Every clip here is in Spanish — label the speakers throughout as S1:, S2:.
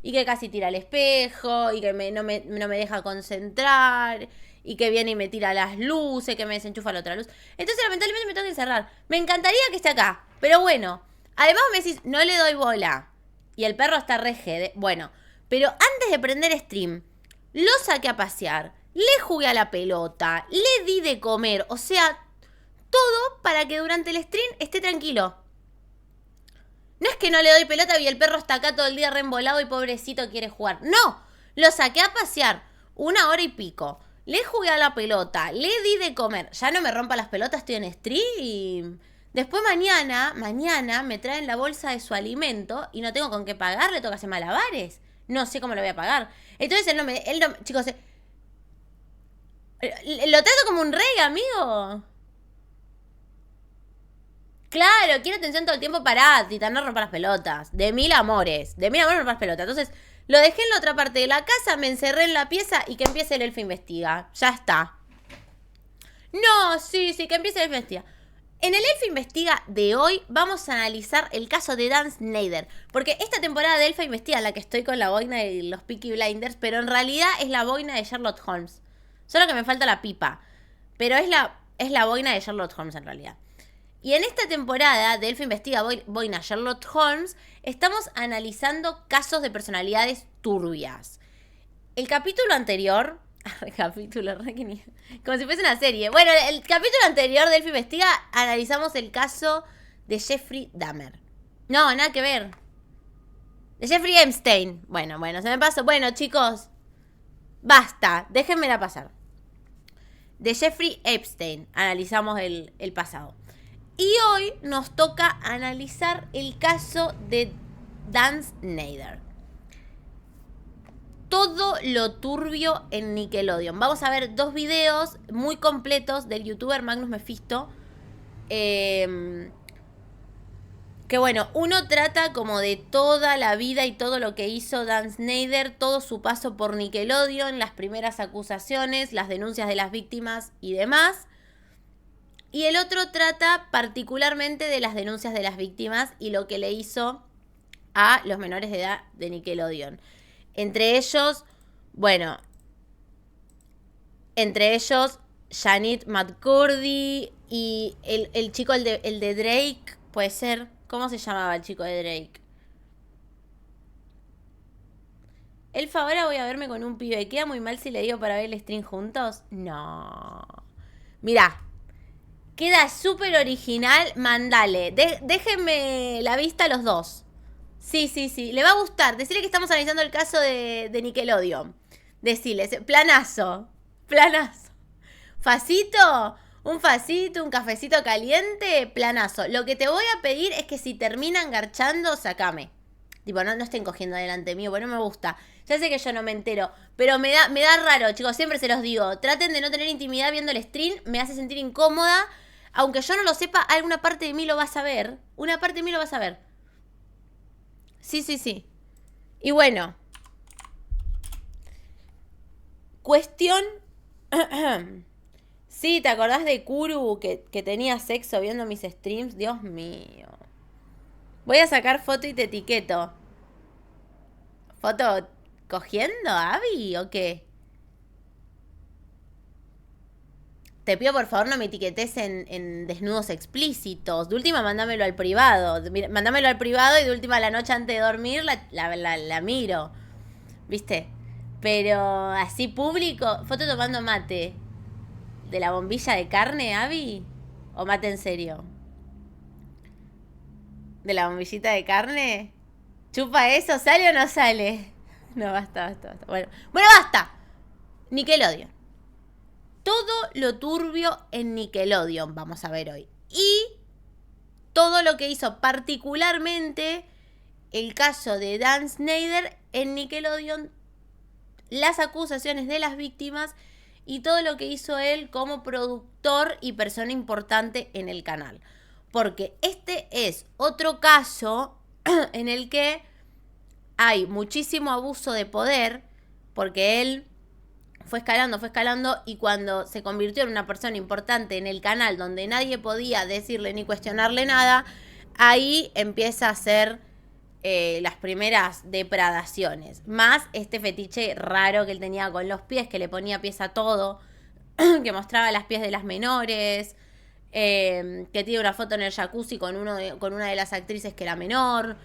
S1: y que casi tira al espejo, y que no me deja concentrar, y que viene y me tira las luces, que me desenchufa la otra luz. Entonces, lamentablemente, me tengo que encerrar. Me encantaría que esté acá, pero bueno. Además, me decís, no le doy bola. Y el perro está re jede. Bueno, pero antes de prender stream, lo saqué a pasear, le jugué a la pelota, le di de comer, o sea, todo para que durante el stream esté tranquilo. No es que no le doy pelota y el perro está acá todo el día reembolado y pobrecito quiere jugar. No, lo saqué a pasear 1 hora y pico. Le jugué a la pelota, le di de comer. Ya no me rompa las pelotas, estoy en stream. Después mañana me traen la bolsa de su alimento y no tengo con qué pagar, le toca hacer malabares. No sé cómo lo voy a pagar. Entonces él no, chicos, lo trato como un rey, amigo. Claro, quiero atención todo el tiempo para Tita, no romper las pelotas. De mil amores no romper las pelotas. Entonces, lo dejé en la otra parte de la casa, me encerré en la pieza y que empiece el elfo investiga. Ya está. No, sí, que empiece el elfo investiga. En el Elfo Investiga de hoy vamos a analizar el caso de Dan Snyder. Porque esta temporada de Elfo Investiga, en la que estoy con la boina de los Peaky Blinders, pero en realidad es la boina de Sherlock Holmes. Solo que me falta la pipa. Pero es la boina de Sherlock Holmes en realidad. Y en esta temporada de Elfo Investiga boina Sherlock Holmes, estamos analizando casos de personalidades turbias. El capítulo anterior... capítulo, como si fuese una serie. Bueno, el capítulo anterior de Elfo Investiga analizamos el caso de Jeffrey Dahmer. No, nada que ver. De Jeffrey Epstein. Bueno, se me pasó. Bueno, chicos, basta, déjenmela pasar. De Jeffrey Epstein analizamos el pasado. Y hoy nos toca analizar el caso de Dan Snyder. Todo lo turbio en Nickelodeon. Vamos a ver 2 videos muy completos del youtuber Magnus Mephisto. Que bueno, uno trata como de toda la vida y todo lo que hizo Dan Snyder, todo su paso por Nickelodeon, las primeras acusaciones, las denuncias de las víctimas y demás. Y el otro trata particularmente de las denuncias de las víctimas y lo que le hizo a los menores de edad de Nickelodeon. Entre ellos, Janet McCurdy y el chico, el de Drake, puede ser. ¿Cómo se llamaba el chico de Drake? Elfa, ahora voy a verme con un pibe. ¿Queda muy mal si le digo para ver el stream juntos? No. Mirá. Queda súper original. Mandale. Déjenme la vista a los dos. Sí. Le va a gustar. Decirle que estamos analizando el caso de Nickelodeon. Decirle. Planazo. Facito. Un cafecito caliente. Planazo. Lo que te voy a pedir es que si terminan garchando, sacame. Tipo, no estén cogiendo delante mío, porque no me gusta. Ya sé que yo no me entero, pero me da raro, chicos, siempre se los digo. Traten de no tener intimidad viendo el stream, me hace sentir incómoda. Aunque yo no lo sepa, alguna parte de mí lo va a saber. Una parte de mí lo va a saber. Sí. Y bueno. Cuestión... Sí, ¿te acordás de Kuru que tenía sexo viendo mis streams? Dios mío. Voy a sacar foto y te etiqueto. ¿Foto cogiendo, Abby, o qué? Te pido por favor no me etiquetes en desnudos explícitos. De última, mándamelo al privado. Mándamelo al privado y de última, la noche antes de dormir la miro. ¿Viste? Pero así público. Foto tomando mate. ¿De la bombilla de carne, Abby? ¿O mate en serio? ¿De la bombillita de carne? ¿Chupa eso? ¿Sale o no sale? No, basta. Bueno, basta. Nickelodeon. Todo lo turbio en Nickelodeon vamos a ver hoy. Y todo lo que hizo particularmente el caso de Dan Snyder en Nickelodeon, las acusaciones de las víctimas y todo lo que hizo él como productor y persona importante en el canal. Porque este es otro caso en el que hay muchísimo abuso de poder, porque él fue escalando y cuando se convirtió en una persona importante en el canal donde nadie podía decirle ni cuestionarle nada, ahí empieza a ser las primeras depredaciones. Más este fetiche raro que él tenía con los pies, que le ponía pies a todo, que mostraba las pies de las menores, que tiene una foto en el jacuzzi con una de las actrices que era menor.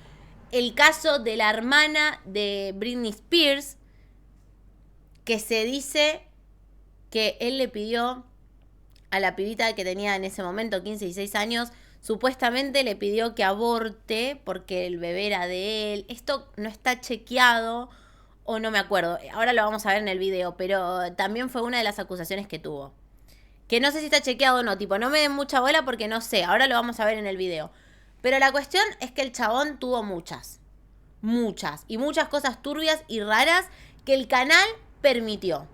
S1: El caso de la hermana de Britney Spears, que se dice que él le pidió a la pibita que tenía en ese momento 15 y 16 años, supuestamente le pidió que aborte porque el bebé era de él. Esto no está chequeado o no me acuerdo. Ahora lo vamos a ver en el video, pero también fue una de las acusaciones que tuvo. Que no sé si está chequeado o no, tipo, no me den mucha bola porque no sé. Ahora lo vamos a ver en el video. Pero la cuestión es que el chabón tuvo muchas. Y muchas cosas turbias y raras que el canal permitió.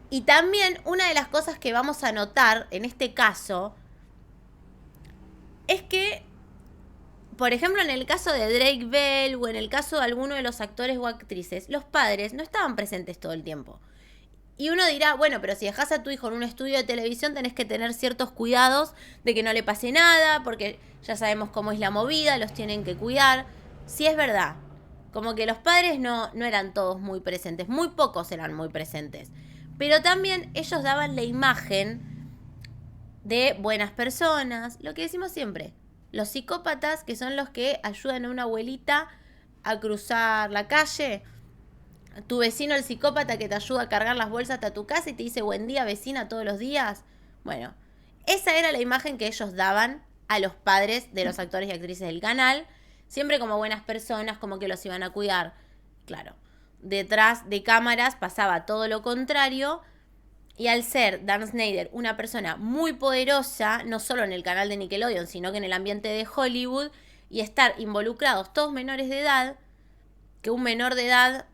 S1: Y también una de las cosas que vamos a notar en este caso es que, por ejemplo, en el caso de Drake Bell o en el caso de alguno de los actores o actrices, los padres no estaban presentes todo el tiempo. Y uno dirá, bueno, pero si dejas a tu hijo en un estudio de televisión tenés que tener ciertos cuidados de que no le pase nada, porque ya sabemos cómo es la movida, los tienen que cuidar. Sí, es verdad. Como que los padres no eran todos muy presentes, muy pocos eran muy presentes. Pero también ellos daban la imagen de buenas personas, lo que decimos siempre. Los psicópatas, que son los que ayudan a una abuelita a cruzar la calle. Tu vecino, el psicópata, que te ayuda a cargar las bolsas hasta tu casa y te dice buen día, vecina, todos los días. Bueno, esa era la imagen que ellos daban a los padres de los actores y actrices del canal. Siempre como buenas personas, como que los iban a cuidar. Claro, detrás de cámaras pasaba todo lo contrario. Y al ser Dan Schneider una persona muy poderosa, no solo en el canal de Nickelodeon, sino que en el ambiente de Hollywood, y estar involucrados todos menores de edad, que un menor de edad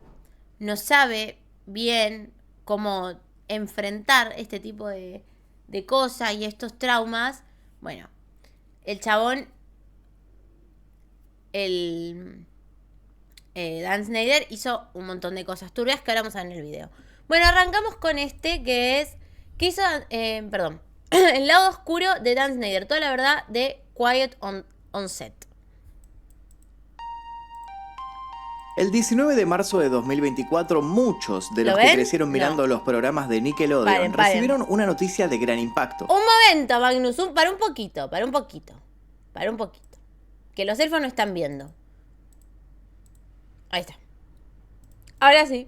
S1: no sabe bien cómo enfrentar este tipo de cosas y estos traumas. Bueno, el chabón, Dan Schneider, hizo un montón de cosas turbias que ahora vamos a ver en el video. Bueno, arrancamos con este que hizo, el lado oscuro de Dan Schneider, toda la verdad de Quiet on Set.
S2: El 19 de marzo de 2024, muchos de los que crecieron mirando los programas de Nickelodeon recibieron una noticia de gran impacto.
S1: Un momento, Magnus, para un poquito. Que los elfos no están viendo. Ahí está. Ahora sí.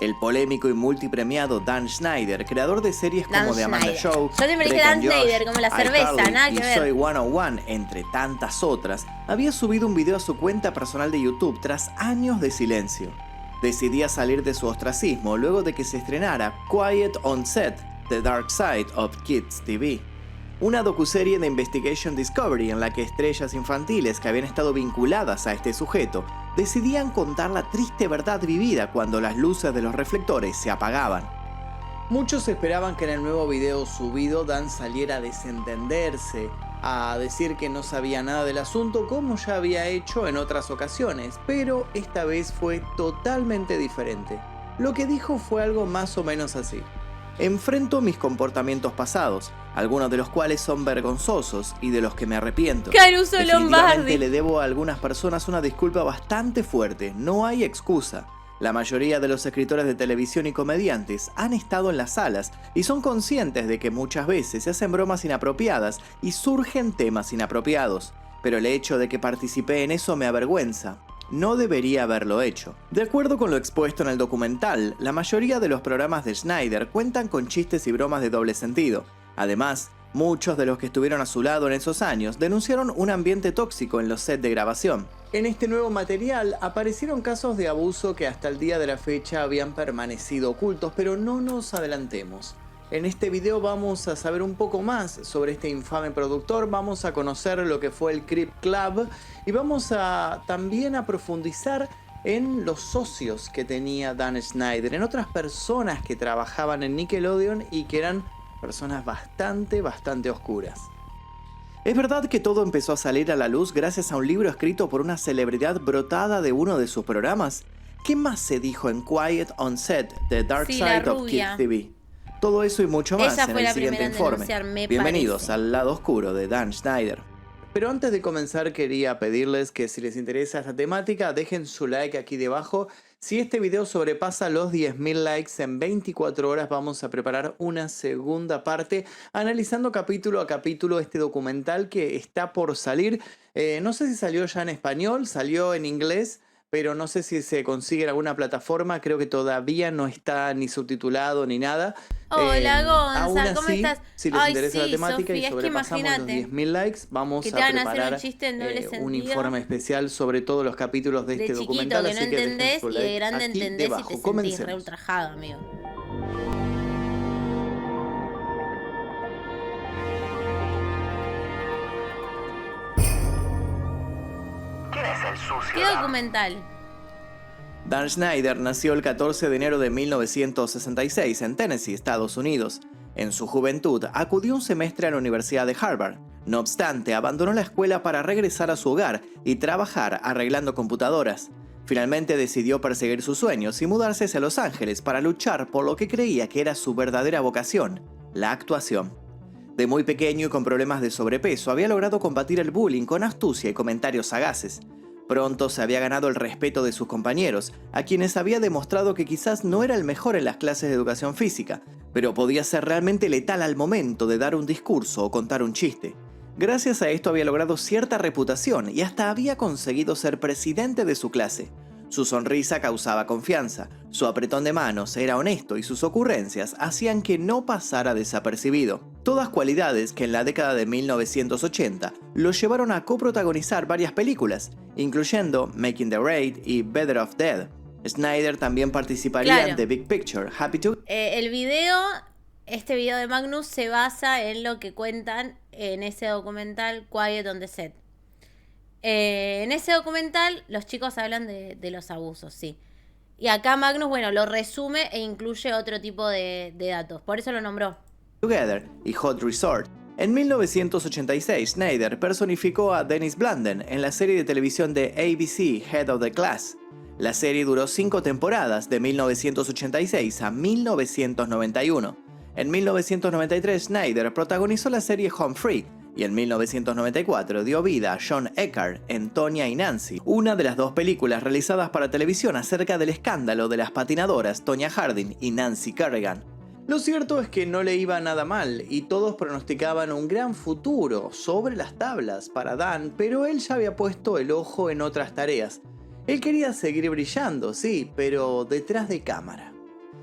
S2: El polémico y multipremiado Dan Schneider, creador de series como The Amanda Show,
S1: yo siempre dije Dan Schneider, como la cerveza, nada que ver.
S2: Soy 101, entre tantas otras, había subido un video a su cuenta personal de YouTube tras años de silencio. Decidía salir de su ostracismo luego de que se estrenara Quiet on Set, The Dark Side of Kids TV. Una docuserie de Investigation Discovery en la que estrellas infantiles que habían estado vinculadas a este sujeto decidían contar la triste verdad vivida cuando las luces de los reflectores se apagaban. Muchos esperaban que en el nuevo video subido Dan saliera a desentenderse, a decir que no sabía nada del asunto como ya había hecho en otras ocasiones, pero esta vez fue totalmente diferente. Lo que dijo fue algo más o menos así. Enfrento mis comportamientos pasados, algunos de los cuales son vergonzosos y de los que me arrepiento.
S1: Caruso
S2: Definitivamente
S1: Lombardi.
S2: le debo a algunas personas una disculpa bastante fuerte, no hay excusa. La mayoría de los escritores de televisión y comediantes han estado en las salas y son conscientes de que muchas veces se hacen bromas inapropiadas y surgen temas inapropiados, pero el hecho de que participé en eso me avergüenza. No debería haberlo hecho. De acuerdo con lo expuesto en el documental, la mayoría de los programas de Schneider cuentan con chistes y bromas de doble sentido. Además, muchos de los que estuvieron a su lado en esos años denunciaron un ambiente tóxico en los sets de grabación. En este nuevo material aparecieron casos de abuso que hasta el día de la fecha habían permanecido ocultos, pero no nos adelantemos. En este video vamos a saber un poco más sobre este infame productor, vamos a conocer lo que fue el Creep Club y vamos a también a profundizar en los socios que tenía Dan Schneider, en otras personas que trabajaban en Nickelodeon y que eran personas bastante oscuras. Es verdad que todo empezó a salir a la luz gracias a un libro escrito por una celebridad brotada de uno de sus programas. ¿Qué más se dijo en Quiet on Set, The Dark Side of Kids TV? Todo eso y mucho más en el siguiente informe. Bienvenidos al lado oscuro de Dan Schneider. Pero antes de comenzar quería pedirles que si les interesa esta temática dejen su like aquí debajo. Si este video sobrepasa los 10.000 likes en 24 horas vamos a preparar una segunda parte analizando capítulo a capítulo este documental que está por salir. No sé si salió ya en español, salió en inglés, pero no sé si se consigue en alguna plataforma. Creo que todavía no está ni subtitulado ni nada.
S1: Hola Gonza, ¿cómo
S2: así,
S1: estás?
S2: Si les interesa la temática
S1: Sofi,
S2: y sobrepasamos los 10.000 likes, vamos a preparar un informe especial sobre todos los capítulos de este documental.
S1: De chiquito que no entendés y de grande
S2: aquí
S1: entendés
S2: debajo.
S1: y te sentís re ultrajado, amigo.
S3: ¿Quién es el sucio?
S1: ¿Qué documental?
S2: Dan Schneider nació el 14 de enero de 1966 en Tennessee, Estados Unidos. En su juventud acudió un semestre a la Universidad de Harvard. No obstante, abandonó la escuela para regresar a su hogar y trabajar arreglando computadoras. Finalmente decidió perseguir sus sueños y mudarse hacia Los Ángeles para luchar por lo que creía que era su verdadera vocación, la actuación. De muy pequeño y con problemas de sobrepeso, había logrado combatir el bullying con astucia y comentarios sagaces. Pronto se había ganado el respeto de sus compañeros, a quienes había demostrado que quizás no era el mejor en las clases de educación física, pero podía ser realmente letal al momento de dar un discurso o contar un chiste. Gracias a esto había logrado cierta reputación y hasta había conseguido ser presidente de su clase. Su sonrisa causaba confianza, su apretón de manos era honesto y sus ocurrencias hacían que no pasara desapercibido. Todas cualidades que en la década de 1980 lo llevaron a coprotagonizar varias películas, incluyendo Making the Raid y Better Off Dead. Schneider también participaría en The Big Picture, Happy to...
S1: Este video de Magnus se basa en lo que cuentan en ese documental Quiet on the Set. En ese documental los chicos hablan de los abusos, sí. Y acá Magnus, bueno, lo resume e incluye otro tipo de datos. Por eso lo nombró.
S2: Together y Hot Resort. En 1986, Schneider personificó a Dennis Blunden en la serie de televisión de ABC Head of the Class. La serie duró 5 temporadas, de 1986 a 1991. En 1993, Schneider protagonizó la serie Home Free, y en 1994 dio vida a John Eckhardt en Tonya y Nancy, una de las dos películas realizadas para televisión acerca del escándalo de las patinadoras Tonya Harding y Nancy Kerrigan. Lo cierto es que no le iba nada mal y todos pronosticaban un gran futuro sobre las tablas para Dan, pero él ya había puesto el ojo en otras tareas. Él quería seguir brillando, sí, pero detrás de cámara.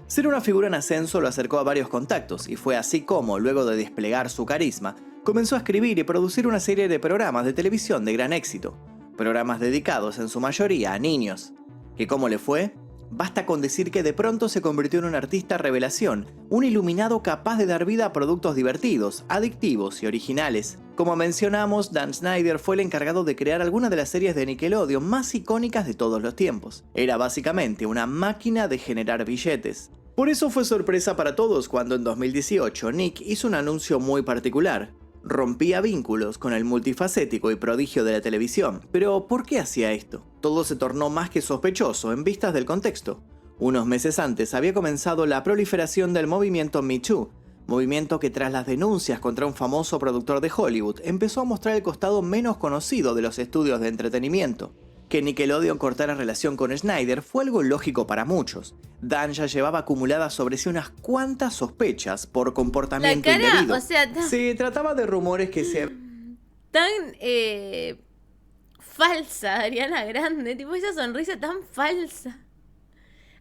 S2: Ser una figura en ascenso lo acercó a varios contactos y fue así como, luego de desplegar su carisma, comenzó a escribir y producir una serie de programas de televisión de gran éxito, programas dedicados en su mayoría a niños. ¿Que cómo le fue? Basta con decir que de pronto se convirtió en un artista revelación, un iluminado capaz de dar vida a productos divertidos, adictivos y originales. Como mencionamos, Dan Schneider fue el encargado de crear algunas de las series de Nickelodeon más icónicas de todos los tiempos. Era básicamente una máquina de generar billetes. Por eso fue sorpresa para todos cuando en 2018 Nick hizo un anuncio muy particular. Rompía vínculos con el multifacético y prodigio de la televisión. Pero ¿por qué hacía esto? Todo se tornó más que sospechoso en vistas del contexto. Unos meses antes había comenzado la proliferación del movimiento Me Too, movimiento que tras las denuncias contra un famoso productor de Hollywood empezó a mostrar el costado menos conocido de los estudios de entretenimiento. Que Nickelodeon cortara relación con Schneider fue algo lógico para muchos. Dan ya llevaba acumuladas sobre sí unas cuantas sospechas por comportamiento indebido. Se trataba de rumores que se...
S1: Tan falsa, Ariana Grande. Tipo esa sonrisa tan falsa.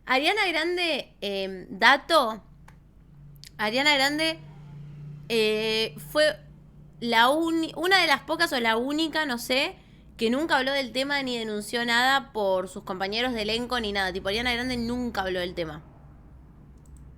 S1: Ariana Grande, dato. Ariana Grande fue una de las pocas o la única, no sé, que nunca habló del tema ni denunció nada por sus compañeros de elenco ni nada. Tipo, Ariana Grande nunca habló del tema.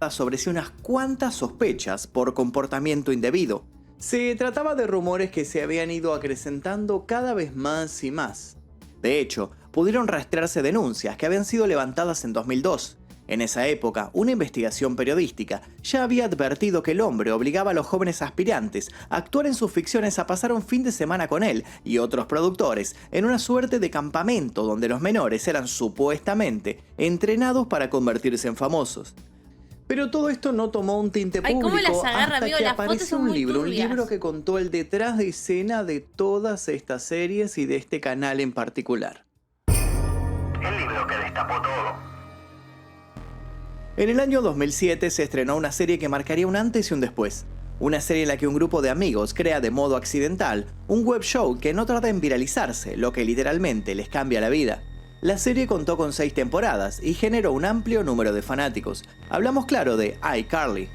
S2: Sobre sí unas cuantas sospechas por comportamiento indebido. Se trataba de rumores que se habían ido acrecentando cada vez más y más. De hecho, pudieron rastrearse denuncias que habían sido levantadas en 2002. En esa época, una investigación periodística ya había advertido que el hombre obligaba a los jóvenes aspirantes a actuar en sus ficciones a pasar un fin de semana con él y otros productores en una suerte de campamento donde los menores eran supuestamente entrenados para convertirse en famosos. Pero todo esto no tomó un tinte
S1: Ay,
S2: público
S1: ¿cómo las agarra,
S2: hasta
S1: amigo?
S2: que
S1: Las fotos
S2: apareció
S1: son
S2: un
S1: muy
S2: libro,
S1: turbias.
S2: que contó el detrás de escena de todas estas series y de este canal en particular.
S3: El libro que destapó todo.
S2: En el año 2007 se estrenó una serie que marcaría un antes y un después. Una serie en la que un grupo de amigos crea de modo accidental un web show que no tarda en viralizarse, lo que literalmente les cambia la vida. La serie contó con 6 temporadas y generó un amplio número de fanáticos. Hablamos claro de iCarly.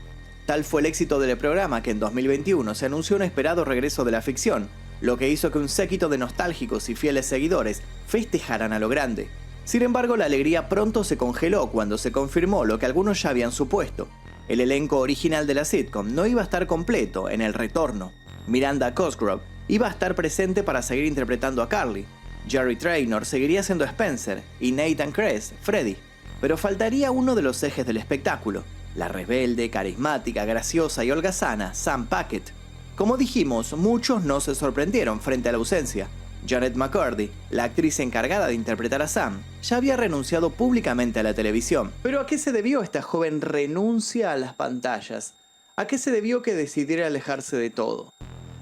S2: Tal fue el éxito del programa que en 2021 se anunció un esperado regreso de la ficción, lo que hizo que un séquito de nostálgicos y fieles seguidores festejaran a lo grande. Sin embargo, la alegría pronto se congeló cuando se confirmó lo que algunos ya habían supuesto. El elenco original de la sitcom no iba a estar completo en el retorno. Miranda Cosgrove iba a estar presente para seguir interpretando a Carly. Jerry Trainor seguiría siendo Spencer y Nathan Kress, Freddy. Pero faltaría uno de los ejes del espectáculo, la rebelde, carismática, graciosa y holgazana Sam Paquette. Como dijimos, muchos no se sorprendieron frente a la ausencia. Janet McCurdy, la actriz encargada de interpretar a Sam, ya había renunciado públicamente a la televisión. ¿Pero a qué se debió esta joven renuncia a las pantallas? ¿A qué se debió que decidiera alejarse de todo?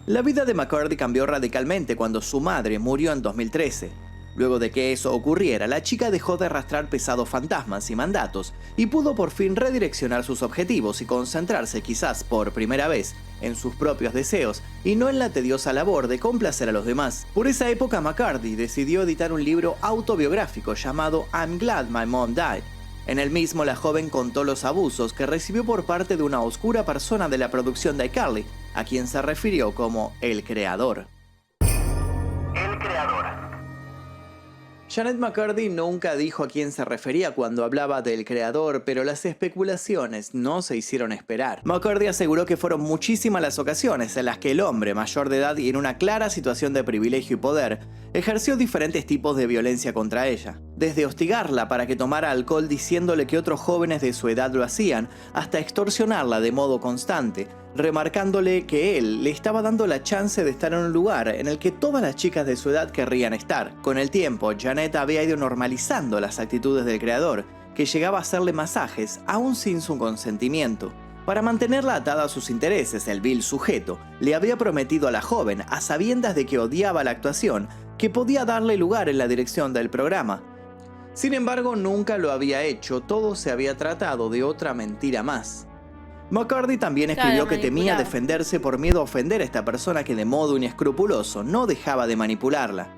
S2: La vida de McCurdy cambió radicalmente cuando su madre murió en 2013. Luego de que eso ocurriera, la chica dejó de arrastrar pesados fantasmas y mandatos y pudo por fin redireccionar sus objetivos y concentrarse quizás por primera vez en sus propios deseos y no en la tediosa labor de complacer a los demás. Por esa época, McCurdy decidió editar un libro autobiográfico llamado I'm Glad My Mom Died. En el mismo, la joven contó los abusos que recibió por parte de una oscura persona de la producción de iCarly, a quien se refirió como el creador.
S3: El creador.
S2: Janet McCurdy nunca dijo a quién se refería cuando hablaba del creador, pero las especulaciones no se hicieron esperar. McCurdy aseguró que fueron muchísimas las ocasiones en las que el hombre mayor de edad y en una clara situación de privilegio y poder ejerció diferentes tipos de violencia contra ella. Desde hostigarla para que tomara alcohol diciéndole que otros jóvenes de su edad lo hacían, hasta extorsionarla de modo constante, remarcándole que él le estaba dando la chance de estar en un lugar en el que todas las chicas de su edad querrían estar. Con el tiempo, Janet había ido normalizando las actitudes del creador, que llegaba a hacerle masajes aún sin su consentimiento. Para mantenerla atada a sus intereses, el vil sujeto le había prometido a la joven, a sabiendas de que odiaba la actuación, que podía darle lugar en la dirección del programa. Sin embargo, nunca lo había hecho, todo se había tratado de otra mentira más. McCurdy también escribió que temía defenderse por miedo a ofender a esta persona que de modo inescrupuloso no dejaba de manipularla.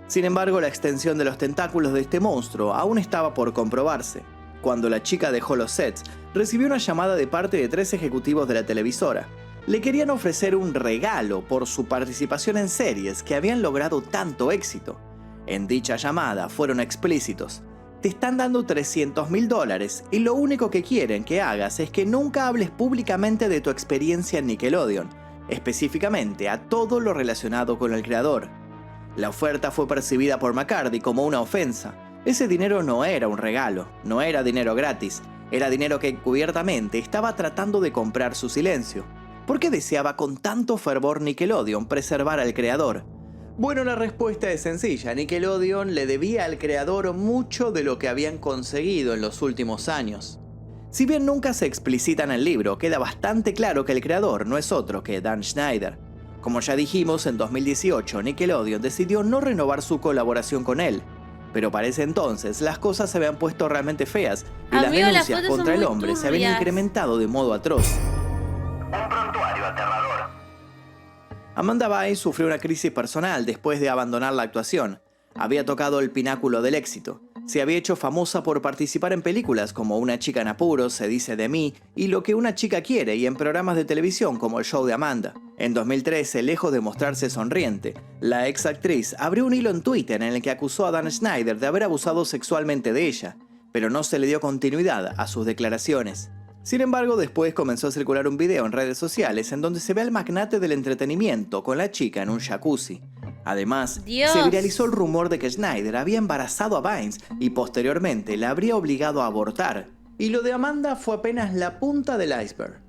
S2: Sin embargo, la extensión de los tentáculos de este monstruo aún estaba por comprobarse. Cuando la chica dejó los sets, recibió una llamada de parte de 3 ejecutivos de la televisora. Le querían ofrecer un regalo por su participación en series que habían logrado tanto éxito. En dicha llamada fueron explícitos. Te están dando $300,000 y lo único que quieren que hagas es que nunca hables públicamente de tu experiencia en Nickelodeon, específicamente a todo lo relacionado con el creador. La oferta fue percibida por McCurdy como una ofensa. Ese dinero no era un regalo, no era dinero gratis, era dinero que encubiertamente estaba tratando de comprar su silencio. ¿Por qué deseaba con tanto fervor Nickelodeon preservar al creador? Bueno, la respuesta es sencilla. Nickelodeon le debía al creador mucho de lo que habían conseguido en los últimos años. Si bien nunca se explicita en el libro, queda bastante claro que el creador no es otro que Dan Schneider. Como ya dijimos, en 2018 Nickelodeon decidió no renovar su colaboración con él. Pero para ese entonces las cosas se habían puesto realmente feas y las denuncias contra el hombre se habían incrementado de modo atroz.
S3: Un prontuario aterrador.
S2: Amanda Bynes sufrió una crisis personal después de abandonar la actuación. Había tocado el pináculo del éxito. Se había hecho famosa por participar en películas como Una chica en apuros, Se dice de mí y Lo que una chica quiere, y en programas de televisión como El show de Amanda. En 2013, lejos de mostrarse sonriente, la ex actriz abrió un hilo en Twitter en el que acusó a Dan Schneider de haber abusado sexualmente de ella, pero no se le dio continuidad a sus declaraciones. Sin embargo, después comenzó a circular un video en redes sociales en donde se ve al magnate del entretenimiento con la chica en un jacuzzi. Además, se viralizó el rumor de que Schneider había embarazado a Bynes y posteriormente la habría obligado a abortar. Y lo de Amanda fue apenas la punta del iceberg.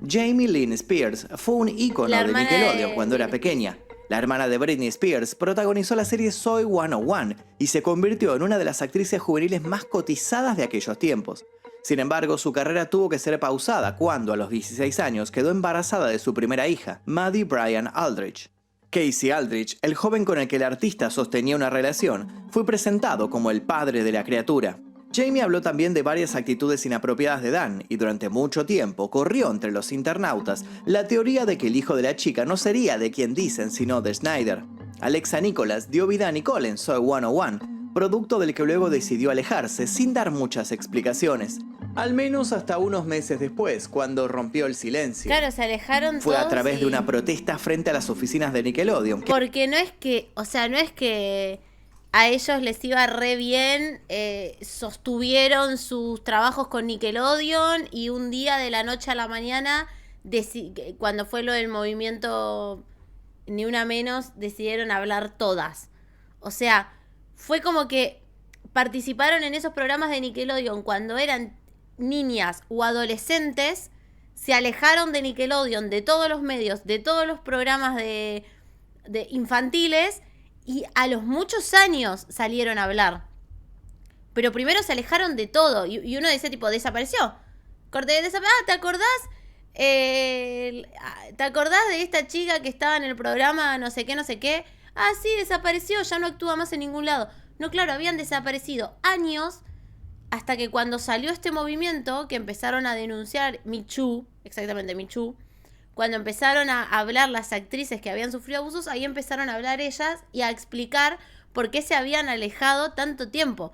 S2: Jamie Lynn Spears fue un ícono de Nickelodeon cuando era pequeña. La hermana de Britney Spears protagonizó la serie Soy 101 y se convirtió en una de las actrices juveniles más cotizadas de aquellos tiempos. Sin embargo, su carrera tuvo que ser pausada cuando, a los 16 años, quedó embarazada de su primera hija, Maddie Bryan Aldridge. Casey Aldridge, el joven con el que el artista sostenía una relación, fue presentado como el padre de la criatura. Jamie habló también de varias actitudes inapropiadas de Dan y durante mucho tiempo corrió entre los internautas la teoría de que el hijo de la chica no sería de quien dicen sino de Snyder. Alexa Nicholas dio vida a Nicole en Zoey 101, producto del que luego decidió alejarse sin dar muchas explicaciones. Al menos hasta unos meses después, cuando rompió el silencio.
S1: Claro, se alejaron
S2: Fue a
S1: todos
S2: través
S1: y-
S2: de una protesta frente a las oficinas de Nickelodeon.
S1: Porque no es que, o sea, no es que a ellos les iba re bien, sostuvieron sus trabajos con Nickelodeon y un día de la noche a la mañana, cuando fue lo del movimiento Ni Una Menos, decidieron hablar todas. O sea, fue como que participaron en esos programas de Nickelodeon cuando eran niñas o adolescentes, se alejaron de Nickelodeon, de todos los medios, de todos los programas de infantiles, y a los muchos años salieron a hablar. Pero primero se alejaron de todo, y uno de ese tipo desapareció. ¿Te acordás? ¿Te acordás de esta chica que estaba en el programa no sé qué, no sé qué? Ah, sí, desapareció, ya no actúa más en ningún lado. No, claro, habían desaparecido años hasta que cuando salió este movimiento que empezaron a denunciar Me Too, exactamente Me Too, cuando empezaron a hablar las actrices que habían sufrido abusos, ahí empezaron a hablar ellas y a explicar por qué se habían alejado tanto tiempo.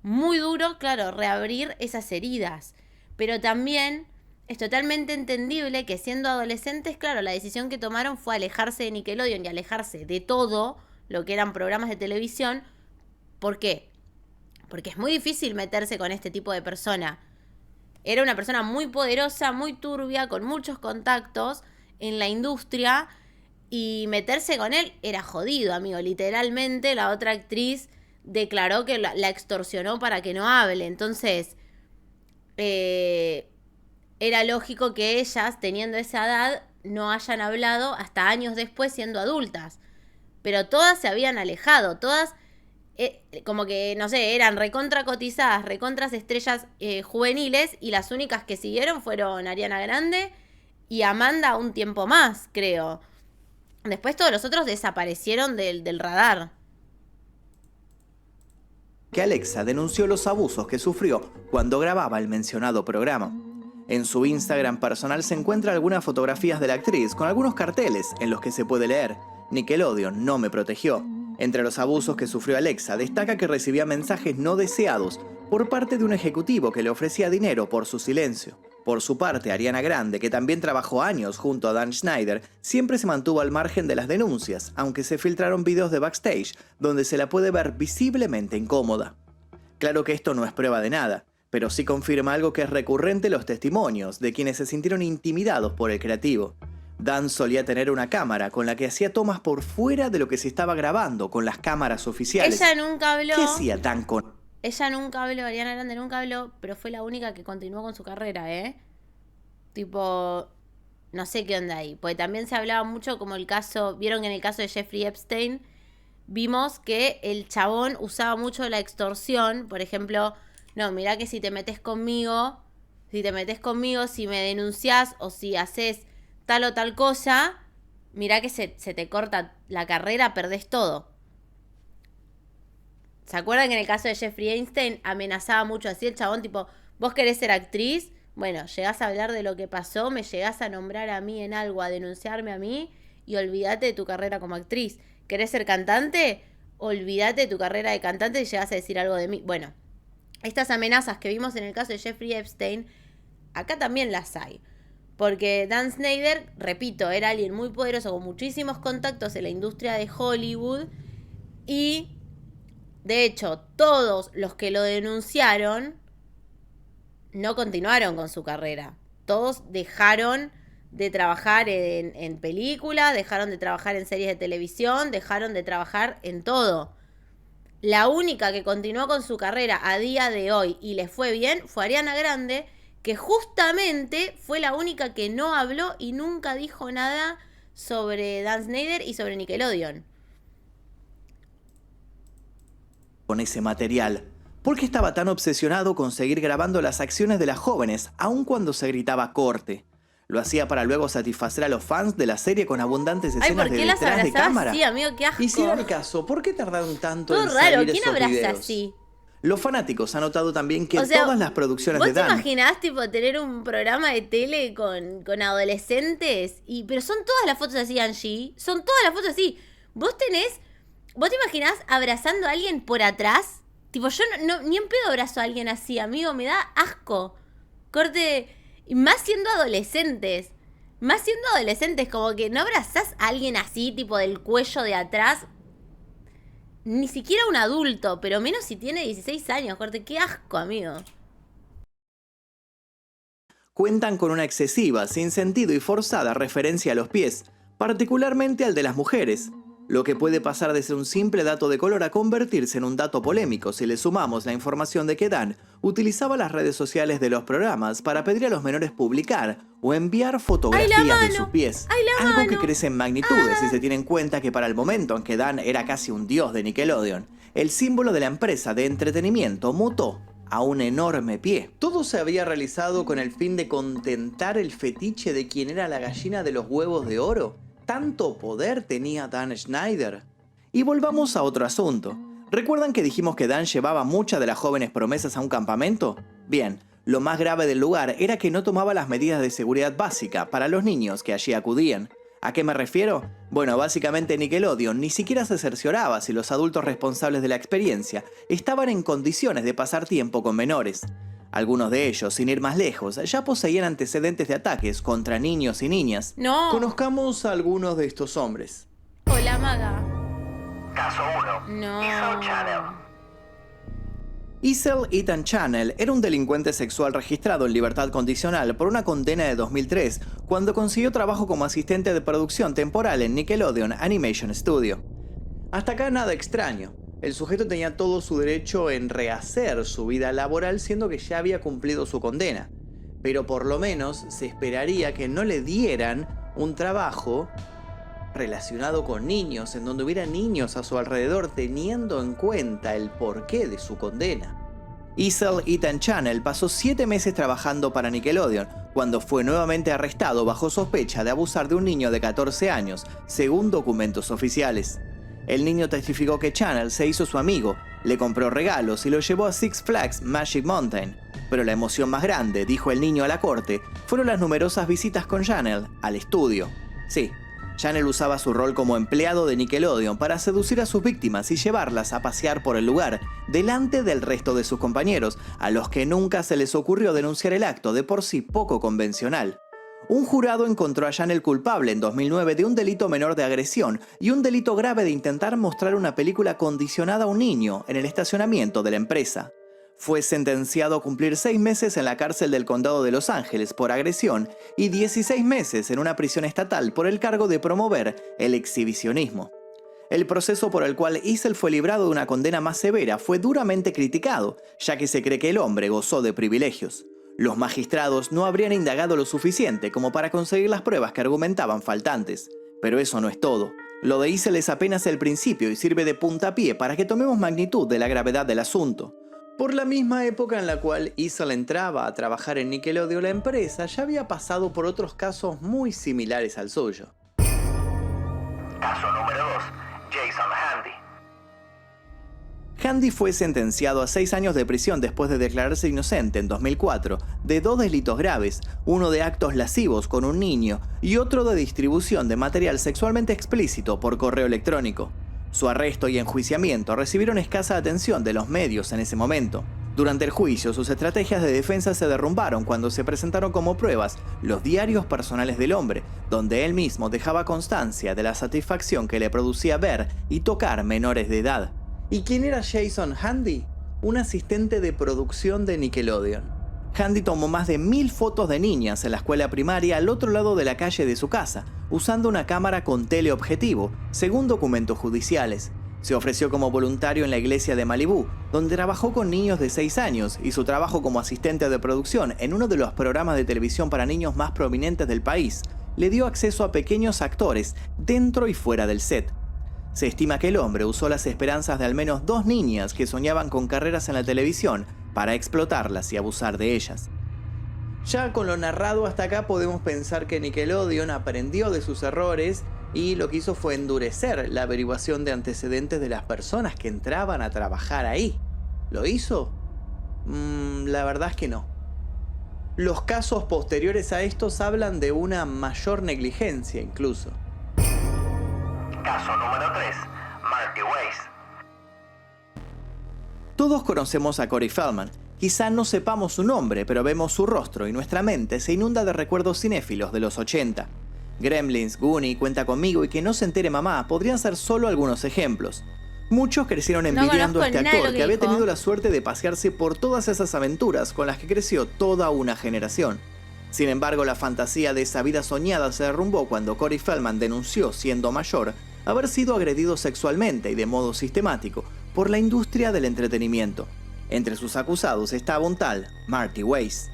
S1: Muy duro, claro, reabrir esas heridas. Pero también es totalmente entendible que siendo adolescentes, claro, la decisión que tomaron fue alejarse de Nickelodeon y alejarse de todo lo que eran programas de televisión. ¿Por qué? Porque es muy difícil meterse con este tipo de persona. Era una persona muy poderosa, muy turbia, con muchos contactos en la industria, y meterse con él era jodido, amigo. Literalmente la otra actriz declaró que la extorsionó para que no hable. Entonces, era lógico que ellas, teniendo esa edad, no hayan hablado hasta años después siendo adultas. Pero todas se habían alejado, todas como que, no sé, eran recontra cotizadas, recontras estrellas juveniles, y las únicas que siguieron fueron Ariana Grande y Amanda un tiempo más, creo. Después todos los otros desaparecieron del radar.
S2: Que Alexa denunció los abusos que sufrió cuando grababa el mencionado programa. En su Instagram personal se encuentran algunas fotografías de la actriz con algunos carteles en los que se puede leer: Nickelodeon no me protegió. Entre los abusos que sufrió Alexa, destaca que recibía mensajes no deseados por parte de un ejecutivo que le ofrecía dinero por su silencio. Por su parte, Ariana Grande, que también trabajó años junto a Dan Schneider, siempre se mantuvo al margen de las denuncias, aunque se filtraron videos de backstage donde se la puede ver visiblemente incómoda. Claro que esto no es prueba de nada, pero sí confirma algo que es recurrente en los testimonios de quienes se sintieron intimidados por el creativo. Dan solía tener una cámara con la que hacía tomas por fuera de lo que se estaba grabando con las cámaras oficiales.
S1: Ella nunca habló.
S2: ¿Qué hacía Dan con...?
S1: Ella nunca habló, Ariana Grande nunca habló, pero fue la única que continuó con su carrera, Tipo, no sé qué onda ahí. Porque también se hablaba mucho como el caso, vieron que en el caso de Jeffrey Epstein, vimos que el chabón usaba mucho la extorsión. Por ejemplo, no, mirá que si te metes conmigo, si me denunciás o si haces tal o tal cosa, mirá que se te corta la carrera, perdés todo. ¿Se acuerdan que en el caso de Jeffrey Epstein amenazaba mucho así el chabón? Tipo, ¿vos querés ser actriz? Bueno, llegás a hablar de lo que pasó, me llegás a nombrar a mí en algo, a denunciarme a mí, y olvídate de tu carrera como actriz. ¿Querés ser cantante? Olvídate de tu carrera de cantante y llegás a decir algo de mí. Bueno, estas amenazas que vimos en el caso de Jeffrey Epstein, acá también las hay. Porque Dan Schneider, repito, era alguien muy poderoso con muchísimos contactos en la industria de Hollywood, y de hecho todos los que lo denunciaron no continuaron con su carrera. Todos dejaron de trabajar en películas, dejaron de trabajar en series de televisión, dejaron de trabajar en todo. La única que continuó con su carrera a día de hoy y le fue bien fue Ariana Grande, que justamente fue la única que no habló y nunca dijo nada sobre Dan Schneider y sobre Nickelodeon.
S2: Con ese material? ¿Por qué estaba tan obsesionado con seguir grabando las acciones de las jóvenes, aun cuando se gritaba corte? Lo hacía para luego satisfacer a los fans de la serie con abundantes
S1: Ay,
S2: escenas
S1: ¿por
S2: de
S1: qué las
S2: detrás de
S1: abrazaba
S2: cámara.
S1: así, amigo? Qué asco.
S2: Y si era el caso, ¿por qué tardaron tanto
S1: Todo
S2: en
S1: raro,
S2: salir
S1: ¿quién
S2: esos
S1: abraza
S2: videos?
S1: así?
S2: Los fanáticos han notado también que
S1: O sea,
S2: todas las producciones
S1: ¿vos
S2: de
S1: te
S2: Dan...
S1: imaginás, tipo, tener un programa de tele con adolescentes? Pero son todas las fotos así, Angie. Son todas las fotos así. ¿Vos te imaginás abrazando a alguien por atrás? Tipo, yo ni en pedo abrazo a alguien así, amigo. Me da asco. Corte... Y más siendo adolescentes. Más siendo adolescentes, como que no abrazás a alguien así, tipo, del cuello de atrás. Ni siquiera un adulto, pero menos si tiene 16 años, corte. Qué asco, amigo.
S2: Cuentan con una excesiva, sin sentido y forzada referencia a los pies, particularmente al de las mujeres, lo que puede pasar de ser un simple dato de color a convertirse en un dato polémico si le sumamos la información de que Dan utilizaba las redes sociales de los programas para pedir a los menores publicar o enviar fotografías de sus pies, algo que crece en magnitudes si se tiene en cuenta que para el momento en que Dan era casi un dios de Nickelodeon, el símbolo de la empresa de entretenimiento mutó a un enorme pie. Todo se había realizado con el fin de contentar el fetiche de quien era la gallina de los huevos de oro. ¿Tanto poder tenía Dan Schneider? Y volvamos a otro asunto. ¿Recuerdan que dijimos que Dan llevaba muchas de las jóvenes promesas a un campamento? Bien, lo más grave del lugar era que no tomaba las medidas de seguridad básica para los niños que allí acudían. ¿A qué me refiero? Bueno, básicamente Nickelodeon ni siquiera se cercioraba si los adultos responsables de la experiencia estaban en condiciones de pasar tiempo con menores. Algunos de ellos, sin ir más lejos, ya poseían antecedentes de ataques contra niños y niñas.
S1: No.
S2: Conozcamos a algunos de estos hombres.
S1: Hola, maga.
S3: Caso 1.
S1: No.
S3: Isle Channel.
S2: Isle Ethan Channel era un delincuente sexual registrado en libertad condicional por una condena de 2003 cuando consiguió trabajo como asistente de producción temporal en Nickelodeon Animation Studio. Hasta acá nada extraño. El sujeto tenía todo su derecho en rehacer su vida laboral siendo que ya había cumplido su condena. Pero por lo menos se esperaría que no le dieran un trabajo relacionado con niños, en donde hubiera niños a su alrededor teniendo en cuenta el porqué de su condena. Isle Ethan Channel pasó 7 meses trabajando para Nickelodeon, cuando fue nuevamente arrestado bajo sospecha de abusar de un niño de 14 años, según documentos oficiales. El niño testificó que Channel se hizo su amigo, le compró regalos y lo llevó a Six Flags Magic Mountain. Pero la emoción más grande, dijo el niño a la corte, fueron las numerosas visitas con Channel al estudio. Sí, Channel usaba su rol como empleado de Nickelodeon para seducir a sus víctimas y llevarlas a pasear por el lugar, delante del resto de sus compañeros, a los que nunca se les ocurrió denunciar el acto de por sí poco convencional. Un jurado encontró a Channel culpable en 2009 de un delito menor de agresión y un delito grave de intentar mostrar una película condicionada a un niño en el estacionamiento de la empresa. Fue sentenciado a cumplir 6 meses en la cárcel del condado de Los Ángeles por agresión y 16 meses en una prisión estatal por el cargo de promover el exhibicionismo. El proceso por el cual Isle fue librado de una condena más severa fue duramente criticado, ya que se cree que el hombre gozó de privilegios. Los magistrados no habrían indagado lo suficiente como para conseguir las pruebas que argumentaban faltantes. Pero eso no es todo. Lo de Isle es apenas el principio y sirve de puntapié para que tomemos magnitud de la gravedad del asunto. Por la misma época en la cual Isle entraba a trabajar en Nickelodeon, la empresa ya había pasado por otros casos muy similares al suyo.
S3: Caso número 2. Jason Handy.
S2: Handy fue sentenciado a 6 años de prisión después de declararse inocente en 2004 de 2 delitos graves, uno de actos lascivos con un niño y otro de distribución de material sexualmente explícito por correo electrónico. Su arresto y enjuiciamiento recibieron escasa atención de los medios en ese momento. Durante el juicio, sus estrategias de defensa se derrumbaron cuando se presentaron como pruebas los diarios personales del hombre, donde él mismo dejaba constancia de la satisfacción que le producía ver y tocar menores de edad. ¿Y quién era Jason Handy? Un asistente de producción de Nickelodeon. Handy tomó más de 1000 fotos de niñas en la escuela primaria al otro lado de la calle de su casa, usando una cámara con teleobjetivo, según documentos judiciales. Se ofreció como voluntario en la iglesia de Malibú, donde trabajó con niños de 6 años y su trabajo como asistente de producción en uno de los programas de televisión para niños más prominentes del país le dio acceso a pequeños actores dentro y fuera del set. Se estima que el hombre usó las esperanzas de al menos 2 niñas que soñaban con carreras en la televisión para explotarlas y abusar de ellas. Ya con lo narrado hasta acá podemos pensar que Nickelodeon aprendió de sus errores y lo que hizo fue endurecer la averiguación de antecedentes de las personas que entraban a trabajar ahí. ¿Lo hizo? La verdad es que no. Los casos posteriores a estos hablan de una mayor negligencia incluso.
S3: Caso número 3. Marty Weiss.
S2: Todos conocemos a Corey Feldman. Quizá no sepamos su nombre, pero vemos su rostro y nuestra mente se inunda de recuerdos cinéfilos de los 80. Gremlins, Goonies, Cuenta conmigo y Que no se entere mamá podrían ser solo algunos ejemplos. Muchos crecieron envidiando a este actor que había tenido la suerte de pasearse por todas esas aventuras con las que creció toda una generación. Sin embargo, la fantasía de esa vida soñada se derrumbó cuando Corey Feldman denunció, siendo mayor, haber sido agredido sexualmente y de modo sistemático por la industria del entretenimiento. Entre sus acusados estaba un tal Marty Weiss.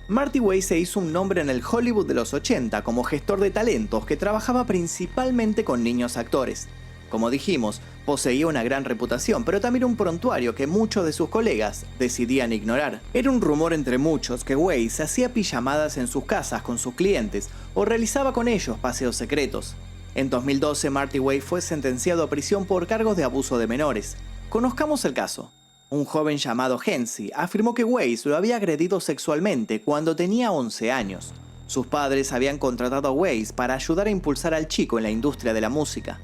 S2: Marty Weiss se hizo un nombre en el Hollywood de los 80 como gestor de talentos que trabajaba principalmente con niños actores. Como dijimos, poseía una gran reputación, pero también un prontuario que muchos de sus colegas decidían ignorar. Era un rumor entre muchos que Weiss hacía pijamadas en sus casas con sus clientes o realizaba con ellos paseos secretos. En 2012, Marty Weiss fue sentenciado a prisión por cargos de abuso de menores. Conozcamos el caso. Un joven llamado Hensi afirmó que Weiss lo había agredido sexualmente cuando tenía 11 años. Sus padres habían contratado a Weiss para ayudar a impulsar al chico en la industria de la música.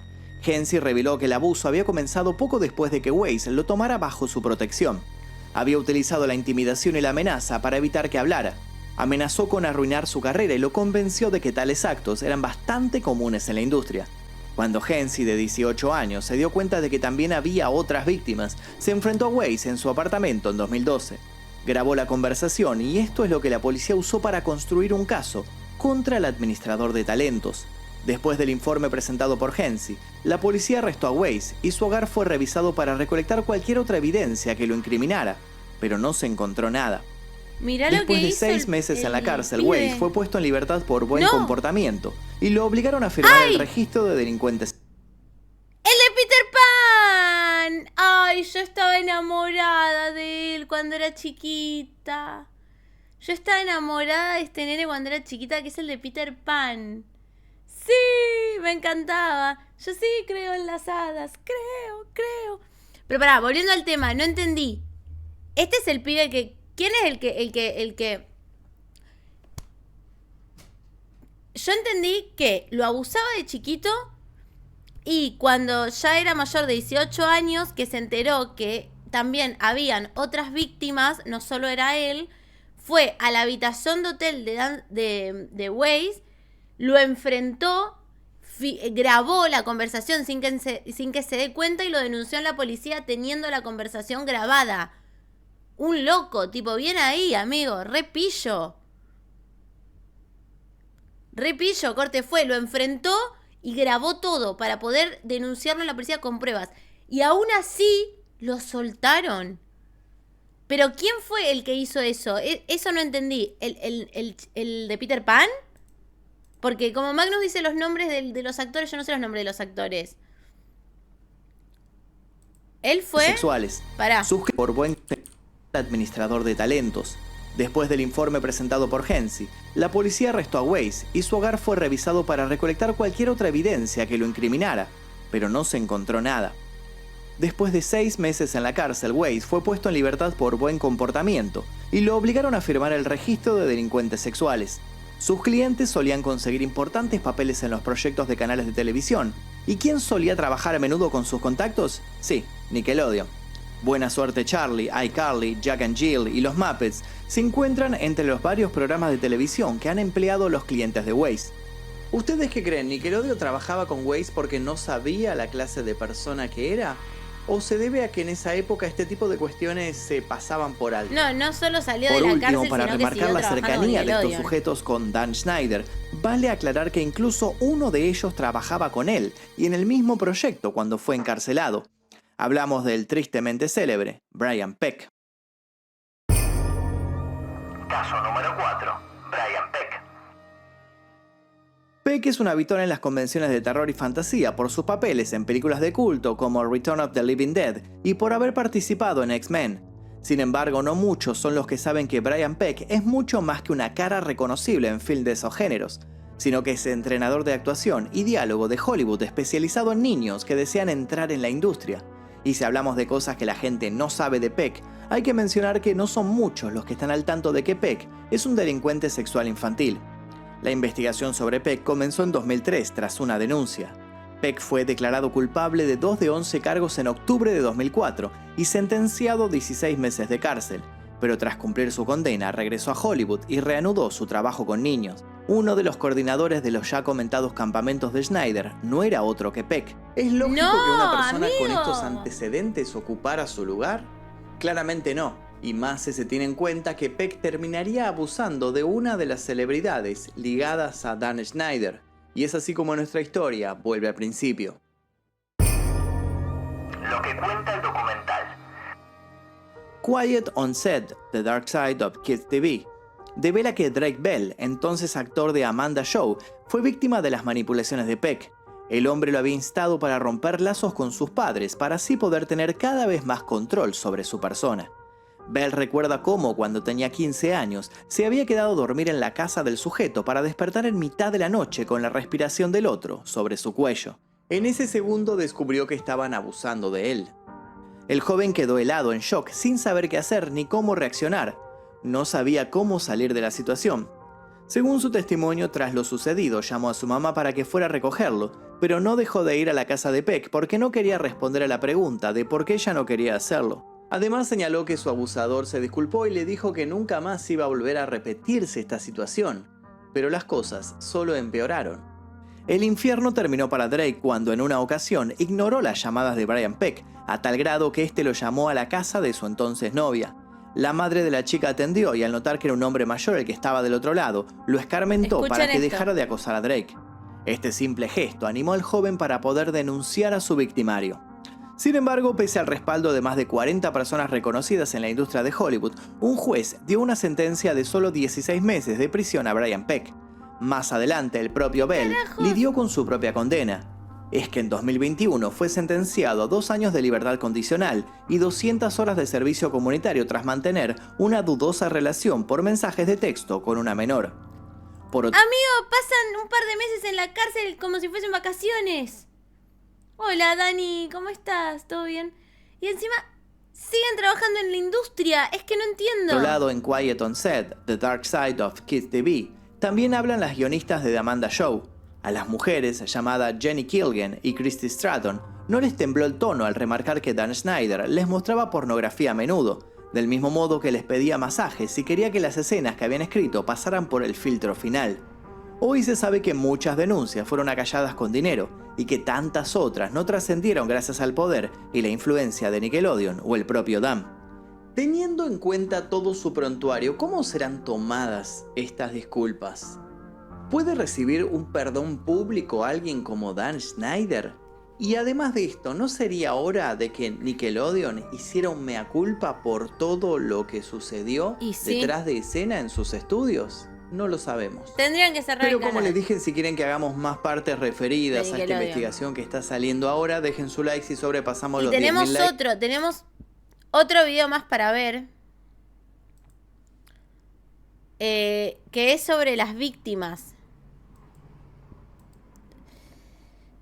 S2: Hensi reveló que el abuso había comenzado poco después de que Weiss lo tomara bajo su protección. Había utilizado la intimidación y la amenaza para evitar que hablara. Amenazó con arruinar su carrera y lo convenció de que tales actos eran bastante comunes en la industria. Cuando Hensi, de 18 años, se dio cuenta de que también había otras víctimas, se enfrentó a Weiss en su apartamento en 2012. Grabó la conversación y esto es lo que la policía usó para construir un caso contra el administrador de talentos. Después del informe presentado por Hensi, la policía arrestó a Weiss y su hogar fue revisado para recolectar cualquier otra evidencia que lo incriminara, pero no se encontró nada.
S1: Mirá
S2: Después
S1: lo que
S2: de
S1: hizo
S2: 6 meses en la cárcel,
S1: pibe.
S2: Weiss fue puesto en libertad por buen
S1: No.
S2: comportamiento y lo obligaron a firmar
S1: ¡Ay!
S2: el registro de delincuentes.
S1: ¡El de Peter Pan! Ay, yo estaba enamorada de él cuando era chiquita. Yo estaba enamorada de este nene cuando era chiquita, que es el de Peter Pan. Sí, me encantaba. Yo sí creo en las hadas. Creo. Pero pará, volviendo al tema, no entendí. Este es el pibe que... ¿Quién es el que... Yo entendí que lo abusaba de chiquito y cuando ya era mayor de 18 años, que se enteró que también habían otras víctimas, no solo era él, fue a la habitación de hotel de Weiss, lo enfrentó, grabó la conversación sin que se dé cuenta y lo denunció a la policía teniendo la conversación grabada. Un loco, tipo, bien ahí, amigo, re pillo, corte fue, lo enfrentó y grabó todo para poder denunciarlo a la policía con pruebas. Y aún así, lo soltaron. Pero ¿quién fue el que hizo eso? Eso no entendí. ¿El de Peter Pan? Porque como Magnus dice los nombres de los actores, yo no sé los nombres de los actores. Él fue...
S2: sexuales.
S1: Pará.
S2: Por buen administrador de talentos. Después del informe presentado por Hensi, la policía arrestó a Weiss y su hogar fue revisado para recolectar cualquier otra evidencia que lo incriminara, pero no se encontró nada. Después de 6 meses en la cárcel, Weiss fue puesto en libertad por buen comportamiento y lo obligaron a firmar el registro de delincuentes sexuales. Sus clientes solían conseguir importantes papeles en los proyectos de canales de televisión. ¿Y quién solía trabajar a menudo con sus contactos? Sí, Nickelodeon. Buena Suerte Charlie, iCarly, Jack and Jill y los Muppets se encuentran entre los varios programas de televisión que han empleado los clientes de Weiss. ¿Ustedes qué creen? ¿Nickelodeon trabajaba con Weiss porque no sabía la clase de persona que era? ¿O se debe a que en esa época este tipo de cuestiones se pasaban por alto?
S1: No solo salió
S2: Por
S1: de la
S2: último,
S1: cárcel,
S2: para
S1: sino que
S2: remarcar
S1: siguió
S2: la
S1: trabajando
S2: cercanía
S1: con
S2: de estos
S1: Nickelodeon.
S2: sujetos con Dan Schneider, vale aclarar que incluso uno de ellos trabajaba con él y en el mismo proyecto cuando fue encarcelado. Hablamos del tristemente célebre Brian Peck.
S3: Caso número 4. Brian Peck.
S2: Peck es un habitual en las convenciones de terror y fantasía por sus papeles en películas de culto como Return of the Living Dead y por haber participado en X-Men. Sin embargo, no muchos son los que saben que Brian Peck es mucho más que una cara reconocible en film de esos géneros, sino que es entrenador de actuación y diálogo de Hollywood especializado en niños que desean entrar en la industria. Y si hablamos de cosas que la gente no sabe de Peck, hay que mencionar que no son muchos los que están al tanto de que Peck es un delincuente sexual infantil. La investigación sobre Peck comenzó en 2003 tras una denuncia. Peck fue declarado culpable de 2 de 11 cargos en octubre de 2004 y sentenciado a 16 meses de cárcel, pero tras cumplir su condena regresó a Hollywood y reanudó su trabajo con niños. Uno de los coordinadores de los ya comentados campamentos de Schneider no era otro que Peck. ¿Es lógico que una persona con estos antecedentes ocupara su lugar? Claramente no, y más si se tiene en cuenta que Peck terminaría abusando de una de las celebridades ligadas a Dan Schneider. Y es así como nuestra historia vuelve al principio.
S3: Lo que cuenta el documental.
S2: Quiet on Set, The Dark Side of Kids TV, devela que Drake Bell, entonces actor de Amanda Show, fue víctima de las manipulaciones de Peck. El hombre lo había instado para romper lazos con sus padres para así poder tener cada vez más control sobre su persona. Bell recuerda cómo, cuando tenía 15 años, se había quedado a dormir en la casa del sujeto para despertar en mitad de la noche con la respiración del otro sobre su cuello. En ese segundo descubrió que estaban abusando de él. El joven quedó helado en shock sin saber qué hacer ni cómo reaccionar. No sabía cómo salir de la situación. Según su testimonio, tras lo sucedido, llamó a su mamá para que fuera a recogerlo, pero no dejó de ir a la casa de Peck porque no quería responder a la pregunta de por qué ella no quería hacerlo. Además señaló que su abusador se disculpó y le dijo que nunca más iba a volver a repetirse esta situación, pero las cosas solo empeoraron. El infierno terminó para Drake cuando en una ocasión ignoró las llamadas de Brian Peck, a tal grado que este lo llamó a la casa de su entonces novia. La madre de la chica atendió y al notar que era un hombre mayor el que estaba del otro lado, lo escarmentó para que dejara de acosar a Drake. Este simple gesto animó al joven para poder denunciar a su victimario. Sin embargo, pese al respaldo de más de 40 personas reconocidas en la industria de Hollywood, un juez dio una sentencia de solo 16 meses de prisión a Brian Peck. Más adelante, el propio Bell lidió con su propia condena. Es que en 2021 fue sentenciado a 2 años de libertad condicional y 200 horas de servicio comunitario tras mantener una dudosa relación por mensajes de texto con una menor.
S1: Amigo, pasan un par de meses en la cárcel como si fuesen vacaciones. Hola Dani, ¿cómo estás? ¿Todo bien? Y encima siguen trabajando en la industria, es que no entiendo.
S2: Por otro lado, en Quiet on Set, The Dark Side of Kids TV, también hablan las guionistas de The Amanda Show. A las mujeres, llamadas Jenny Kilgan y Christy Stratton, no les tembló el tono al remarcar que Dan Schneider les mostraba pornografía a menudo, del mismo modo que les pedía masajes y quería que las escenas que habían escrito pasaran por el filtro final. Hoy se sabe que muchas denuncias fueron acalladas con dinero y que tantas otras no trascendieron gracias al poder y la influencia de Nickelodeon o el propio Dan. Teniendo en cuenta todo su prontuario, ¿cómo serán tomadas estas disculpas? ¿Puede recibir un perdón público alguien como Dan Schneider? Y además de esto, ¿no sería hora de que Nickelodeon hiciera un mea culpa por todo lo que sucedió detrás de escena en sus estudios? No lo sabemos.
S1: Tendrían que cerrar el canal.
S2: Pero como les dije, si quieren que hagamos más partes referidas a esta investigación que está saliendo ahora, dejen su like si sobrepasamos los 10.000 likes.
S1: Tenemos otro video más para ver. Que es sobre las víctimas.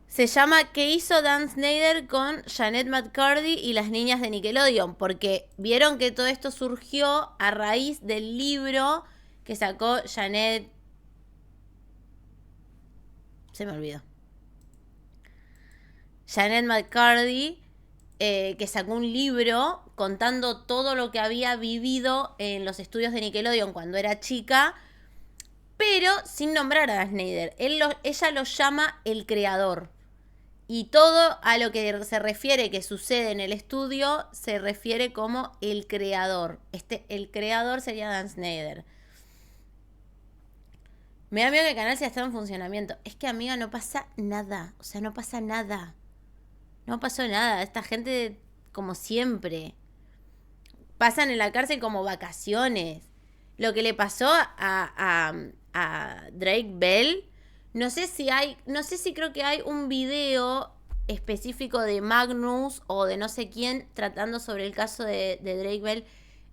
S1: Se llama ¿Qué hizo Dan Schneider con Janet McCurdy y las niñas de Nickelodeon? Porque vieron que todo esto surgió a raíz del libro que sacó Janet... Se me olvidó. Janet McCurdy, que sacó un libro contando todo lo que había vivido en los estudios de Nickelodeon cuando era chica, pero sin nombrar a Dan Schneider. Ella lo llama el creador. Y todo a lo que se refiere que sucede en el estudio se refiere como el creador. El creador sería Dan Schneider. Me da miedo que el canal sea en funcionamiento. Es que, amiga, no pasa nada. O sea, no pasa nada. No pasó nada. Esta gente, como siempre, pasan en la cárcel como vacaciones. Lo que le pasó a Drake Bell No sé si creo que hay un video específico de Magnus o de no sé quién tratando sobre el caso de Drake Bell.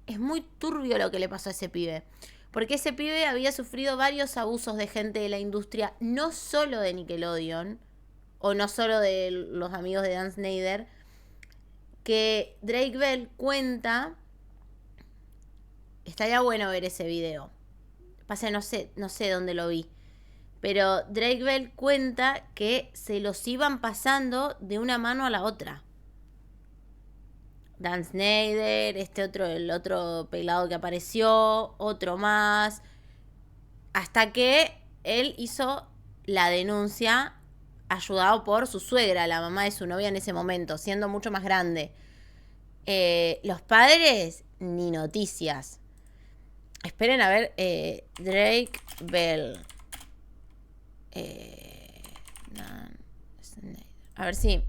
S1: Es muy turbio lo que le pasó a ese pibe. Porque ese pibe había sufrido varios abusos de gente de la industria, no solo de Nickelodeon, o no solo de los amigos de Dan Snyder, que Drake Bell cuenta. Estaría bueno ver ese video. Pasa, no sé dónde lo vi. Pero Drake Bell cuenta que se los iban pasando de una mano a la otra. Dan Snyder, el otro pelado que apareció, otro más. Hasta que él hizo la denuncia ayudado por su suegra, la mamá de su novia en ese momento, siendo mucho más grande. Los padres, ni noticias. Esperen a ver, Drake Bell. A ver si...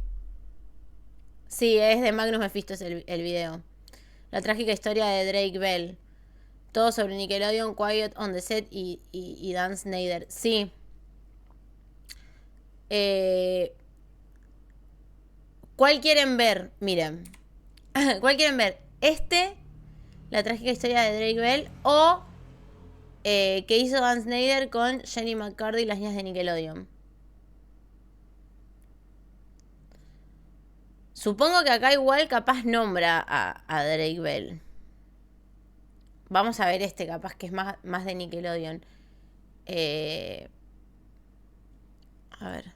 S1: Sí, es de Magnus Mephisto el video. La trágica historia de Drake Bell. Todo sobre Nickelodeon, Quiet on the Set y Dan Snyder. Sí. ¿Cuál quieren ver? Miren. ¿Cuál quieren ver? La trágica historia de Drake Bell o que hizo Dan Snyder con Jenny McCarthy y las niñas de Nickelodeon. Supongo que acá igual capaz nombra a Drake Bell. Vamos a ver capaz que es más de Nickelodeon. A ver.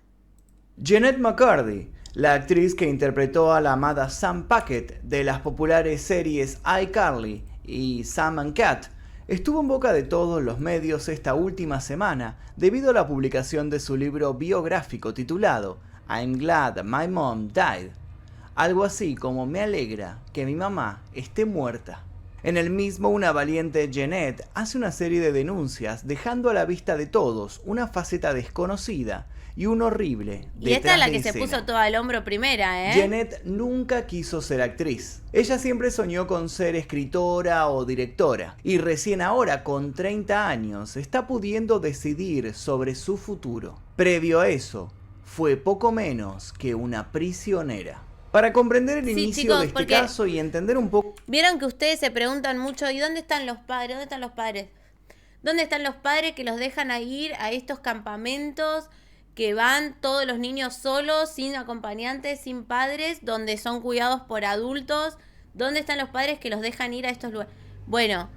S2: Jeanette McCurdy, la actriz que interpretó a la amada Sam Packet de las populares series iCarly y Sam and Cat, estuvo en boca de todos los medios esta última semana debido a la publicación de su libro biográfico titulado I'm Glad My Mom Died. Algo así como me alegra que mi mamá esté muerta. En el mismo, una valiente Jeanette hace una serie de denuncias dejando a la vista de todos una faceta desconocida y un horrible
S1: Y esta es la que
S2: escena.
S1: se puso todo al hombro primera, ¿eh?
S2: Jeanette nunca quiso ser actriz. Ella siempre soñó con ser escritora o directora. Y recién ahora, con 30 años, está pudiendo decidir sobre su futuro. Previo a eso, fue poco menos que una prisionera. Para comprender el inicio
S1: chicos,
S2: de este caso y entender un poco...
S1: Vieron que ustedes se preguntan mucho, ¿y dónde están los padres? ¿Dónde están los padres? ¿Dónde están los padres que los dejan a ir a estos campamentos que van todos los niños solos, sin acompañantes, sin padres, donde son cuidados por adultos? ¿Dónde están los padres que los dejan ir a estos lugares? Bueno,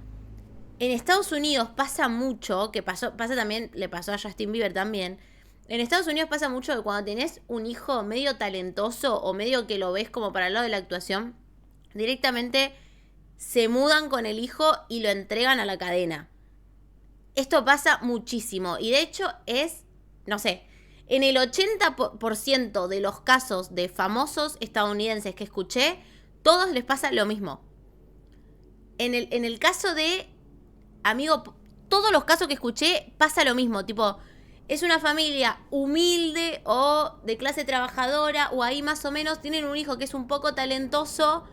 S1: en Estados Unidos pasa mucho, pasa también, le pasó a Justin Bieber también. En Estados Unidos pasa mucho que cuando tenés un hijo medio talentoso o medio que lo ves como para el lado de la actuación, directamente se mudan con el hijo y lo entregan a la cadena. Esto pasa muchísimo y de hecho es, no sé, en el 80% de los casos de famosos estadounidenses que escuché, todos les pasa lo mismo. En el caso de, amigo, todos los casos que escuché pasa lo mismo, tipo... Es una familia humilde o de clase trabajadora o ahí más o menos tienen un hijo que es un poco talentoso,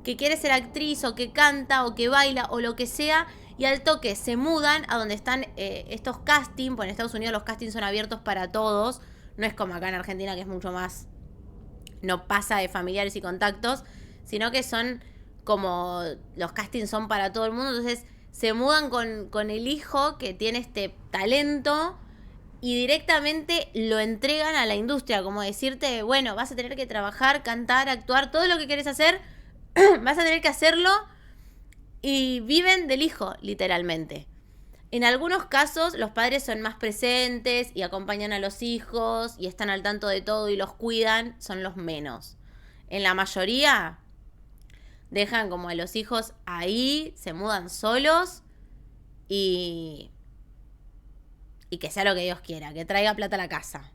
S1: que quiere ser actriz o que canta o que baila o lo que sea y al toque se mudan a donde están estos castings, porque en Estados Unidos los castings son abiertos para todos, no es como acá en Argentina que es mucho más, no pasa de familiares y contactos, sino que son como, los castings son para todo el mundo, entonces se mudan con el hijo que tiene este talento y directamente lo entregan a la industria, como decirte, bueno, vas a tener que trabajar, cantar, actuar, todo lo que querés hacer, vas a tener que hacerlo, y viven del hijo, literalmente. En algunos casos los padres son más presentes y acompañan a los hijos y están al tanto de todo y los cuidan, son los menos. En la mayoría dejan como a los hijos ahí, se mudan solos y que sea lo que Dios quiera, que traiga plata a la casa.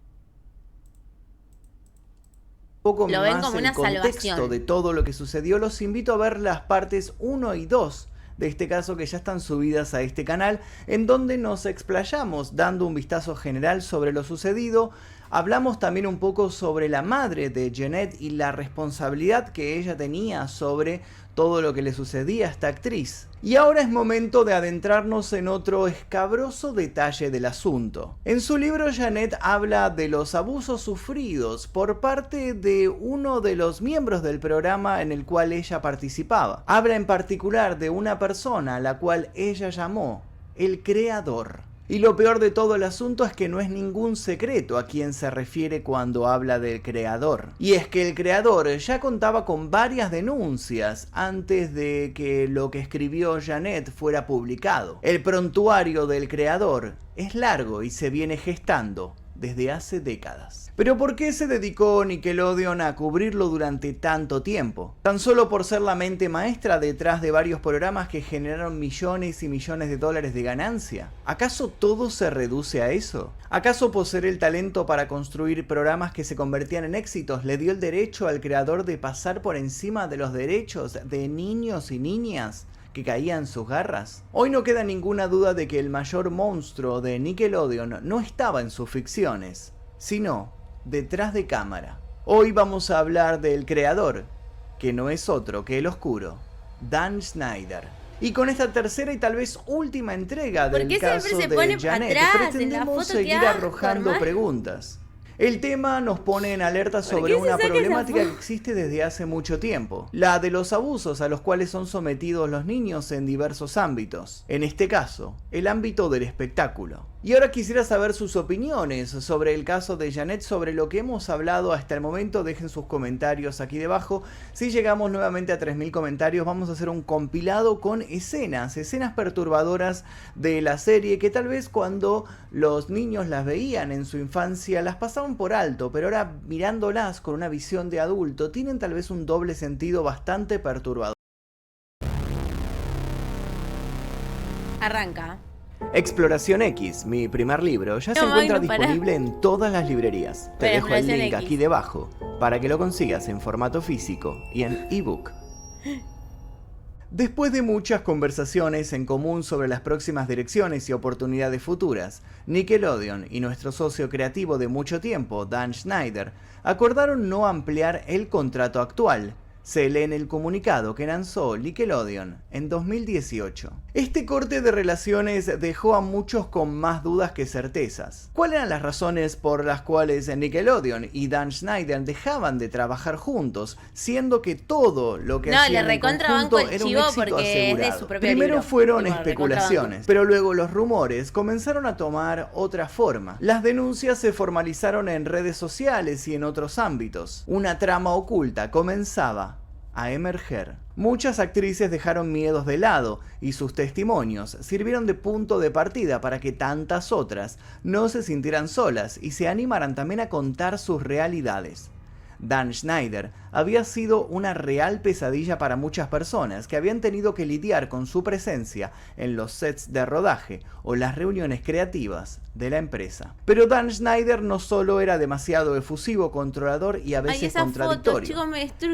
S2: Poco
S1: lo
S2: más
S1: ven como
S2: el
S1: una
S2: contexto
S1: salvación
S2: de todo lo que sucedió, los invito a ver las partes 1 y 2 de este caso que ya están subidas a este canal, en donde nos explayamos dando un vistazo general sobre lo sucedido, Hablamos también un poco sobre la madre de Jeanette y la responsabilidad que ella tenía sobre todo lo que le sucedía a esta actriz. Y ahora es momento de adentrarnos en otro escabroso detalle del asunto. En su libro, Jeanette habla de los abusos sufridos por parte de uno de los miembros del programa en el cual ella participaba. Habla en particular de una persona a la cual ella llamó el creador. Y lo peor de todo el asunto es que no es ningún secreto a quién se refiere cuando habla del creador. Y es que el creador ya contaba con varias denuncias antes de que lo que escribió Jeanette fuera publicado. El prontuario del creador es largo y se viene gestando desde hace décadas. Pero ¿por qué se dedicó Nickelodeon a cubrirlo durante tanto tiempo? ¿Tan solo por ser la mente maestra detrás de varios programas que generaron millones y millones de dólares de ganancia? ¿Acaso todo se reduce a eso? ¿Acaso poseer el talento para construir programas que se convertían en éxitos le dio el derecho al creador de pasar por encima de los derechos de niños y niñas que caían en sus garras? Hoy no queda ninguna duda de que el mayor monstruo de Nickelodeon no estaba en sus ficciones, sino detrás de cámara. Hoy vamos a hablar del creador, que no es otro que el oscuro, Dan Schneider. Y con esta tercera y tal vez última entrega del caso de Jeanette, pretendemos seguir arrojando preguntas. El tema nos pone en alerta sobre una problemática que existe desde hace mucho tiempo, la de los abusos a los cuales son sometidos los niños en diversos ámbitos, en este caso, el ámbito del espectáculo. Y ahora quisiera saber sus opiniones sobre el caso de Jeanette, sobre lo que hemos hablado hasta el momento. Dejen sus comentarios aquí debajo. Si llegamos nuevamente a 3000 comentarios, vamos a hacer un compilado con escenas perturbadoras de la serie que tal vez cuando los niños las veían en su infancia las pasaban por alto, pero ahora mirándolas con una visión de adulto tienen tal vez un doble sentido bastante perturbador.
S1: Arranca.
S2: Exploración X, mi primer libro, ya se encuentra disponible en todas las librerías. Te dejo el link aquí debajo para que lo consigas en formato físico y en ebook. Después de muchas conversaciones en común sobre las próximas direcciones y oportunidades futuras, Nickelodeon y nuestro socio creativo de mucho tiempo, Dan Schneider, acordaron no ampliar el contrato actual. Se lee en el comunicado que lanzó Nickelodeon en 2018. Este corte de relaciones dejó a muchos con más dudas que certezas. ¿Cuáles eran las razones por las cuales Nickelodeon y Dan Schneider dejaban de trabajar juntos, siendo que todo lo que hacían en conjunto era un éxito asegurado? Primero fueron especulaciones, pero luego los rumores comenzaron a tomar otra forma. Las denuncias se formalizaron en redes sociales y en otros ámbitos. Una trama oculta comenzaba a emerger. Muchas actrices dejaron miedos de lado y sus testimonios sirvieron de punto de partida para que tantas otras no se sintieran solas y se animaran también a contar sus realidades. Dan Schneider había sido una real pesadilla para muchas personas que habían tenido que lidiar con su presencia en los sets de rodaje o las reuniones creativas de la empresa. Pero Dan Schneider no solo era demasiado efusivo, controlador y a veces contradictorio.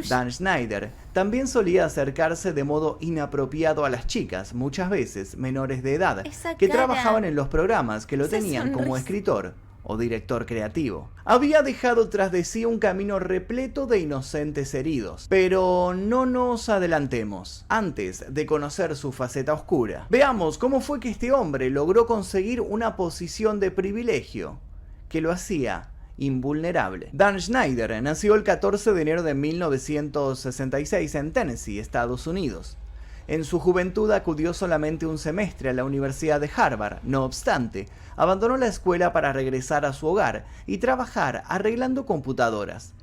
S2: Dan Schneider también solía acercarse de modo inapropiado a las chicas, muchas veces menores de edad, que trabajaban en los programas que lo tenían como escritor o director creativo. Había dejado tras de sí un camino repleto de inocentes heridos. Pero no nos adelantemos. Antes de conocer su faceta oscura, veamos cómo fue que este hombre logró conseguir una posición de privilegio que lo hacía invulnerable. Dan Schneider nació el 14 de enero de 1966 en Tennessee, Estados Unidos. En su juventud acudió solamente un semestre a la Universidad de Harvard. No obstante, abandonó la escuela para regresar a su hogar y trabajar arreglando computadoras.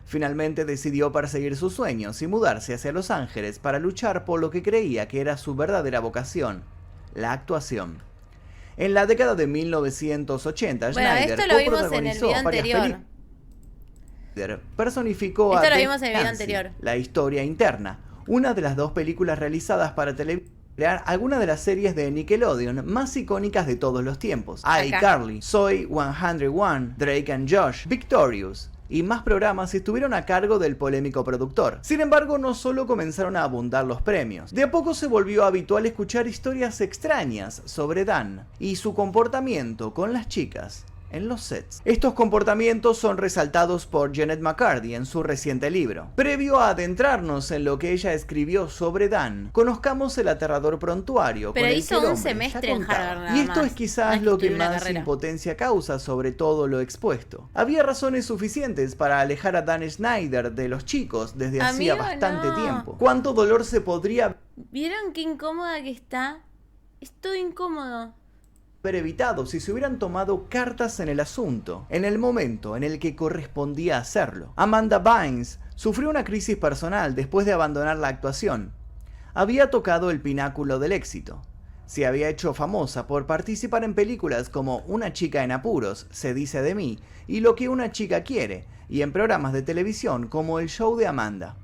S2: Finalmente decidió perseguir sus sueños y mudarse hacia Los Ángeles para luchar por lo que creía que era su verdadera vocación, la actuación. En la década de 1980, Schneider coprotagonizó varias películas. Personificó a Dave Nancy, la historia interna, una de las dos películas realizadas para televisión, algunas de las series de Nickelodeon más icónicas de todos los tiempos. iCarly, Zoey 101, Drake and Josh, Victorious y más programas estuvieron a cargo del polémico productor. Sin embargo, no solo comenzaron a abundar los premios. De a poco se volvió habitual escuchar historias extrañas sobre Dan y su comportamiento con las chicas en los sets. Estos comportamientos son resaltados por Jennette McCurdy en su reciente libro. Previo a adentrarnos en lo que ella escribió sobre Dan, conozcamos el aterrador prontuario.
S1: Pero
S2: con el
S1: hizo
S2: que el
S1: un
S2: hombre
S1: semestre
S2: ya
S1: en
S2: contaba.
S1: Harvard nada
S2: Y esto
S1: más.
S2: es quizás
S1: No
S2: lo que
S1: estudió una
S2: más
S1: carrera.
S2: impotencia causa sobre todo lo expuesto. Había razones suficientes para alejar a Dan Schneider de los chicos desde hacía
S1: Amigo,
S2: bastante
S1: no.
S2: tiempo. ¿Cuánto dolor se podría
S1: ¿Vieron qué incómoda que está? Es todo incómodo.
S2: haber evitado si se hubieran tomado cartas en el asunto, en el momento en el que correspondía hacerlo? Amanda Bynes sufrió una crisis personal después de abandonar la actuación. Había tocado el pináculo del éxito. Se había hecho famosa por participar en películas como Una chica en apuros, Se dice de mí, y Lo que una chica quiere, y en programas de televisión como El show de Amanda.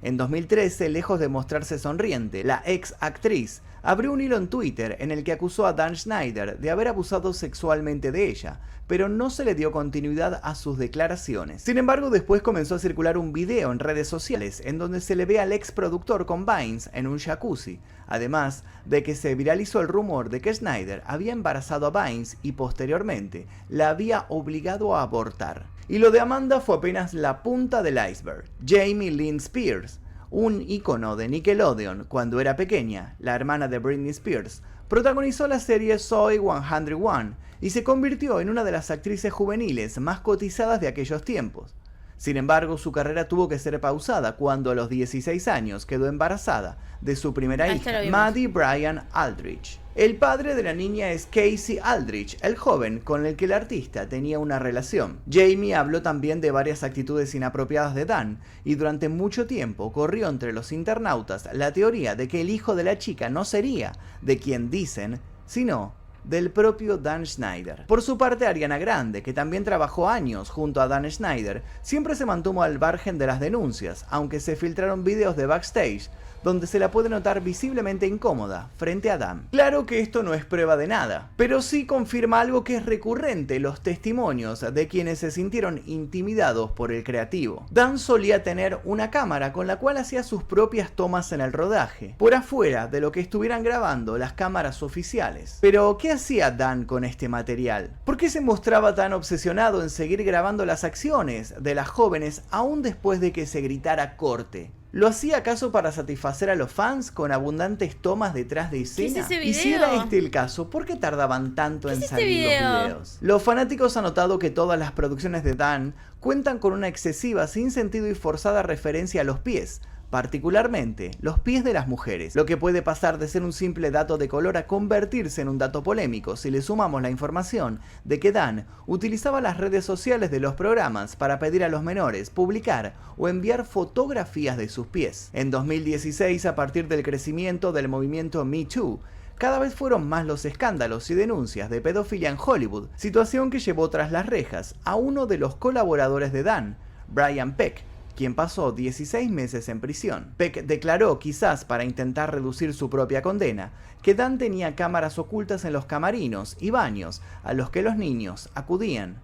S2: En 2013, lejos de mostrarse sonriente, la ex actriz abrió un hilo en Twitter en el que acusó a Dan Schneider de haber abusado sexualmente de ella, pero no se le dio continuidad a sus declaraciones. Sin embargo, después comenzó a circular un video en redes sociales en donde se le ve al ex productor con Bynes en un jacuzzi, además de que se viralizó el rumor de que Schneider había embarazado a Bynes y posteriormente la había obligado a abortar. Y lo de Amanda fue apenas la punta del iceberg. Jamie Lynn Spears, un ícono de Nickelodeon cuando era pequeña, la hermana de Britney Spears, protagonizó la serie Zoey 101 y se convirtió en una de las actrices juveniles más cotizadas de aquellos tiempos. Sin embargo, su carrera tuvo que ser pausada cuando a los 16 años quedó embarazada de su primera
S1: Ahí está, lo
S2: hija,
S1: vimos.
S2: Maddie Bryan Aldridge. El padre de la niña es Casey Aldridge, el joven con el que el artista tenía una relación. Jamie habló también de varias actitudes inapropiadas de Dan, y durante mucho tiempo corrió entre los internautas la teoría de que el hijo de la chica no sería de quien dicen, sino del propio Dan Schneider. Por su parte, Ariana Grande, que también trabajó años junto a Dan Schneider, siempre se mantuvo al margen de las denuncias, aunque se filtraron videos de backstage donde se la puede notar visiblemente incómoda frente a Dan. Claro que esto no es prueba de nada, pero sí confirma algo que es recurrente: los testimonios de quienes se sintieron intimidados por el creativo. Dan solía tener una cámara con la cual hacía sus propias tomas en el rodaje, por afuera de lo que estuvieran grabando las cámaras oficiales. Pero, ¿qué hacía Dan con este material? ¿Por qué se mostraba tan obsesionado en seguir grabando las acciones de las jóvenes aún después de que se gritara corte? ¿Lo hacía acaso para satisfacer a los fans con abundantes tomas detrás de escena?
S1: ¿Qué es ese
S2: Y si
S1: video?
S2: era este el caso, ¿por qué tardaban tanto en
S1: ¿Qué es este
S2: salir los
S1: video?
S2: videos? Los fanáticos han notado que todas las producciones de Dan cuentan con una excesiva, sin sentido y forzada referencia a los pies, particularmente los pies de las mujeres, lo que puede pasar de ser un simple dato de color a convertirse en un dato polémico si le sumamos la información de que Dan utilizaba las redes sociales de los programas para pedir a los menores publicar o enviar fotografías de sus pies. En 2016, a partir del crecimiento del movimiento Me Too, cada vez fueron más los escándalos y denuncias de pedofilia en Hollywood, situación que llevó tras las rejas a uno de los colaboradores de Dan, Brian Peck, quien pasó 16 meses en prisión. Peck declaró, quizás para intentar reducir su propia condena, que Dan tenía cámaras ocultas en los camarinos y baños a los que los niños acudían.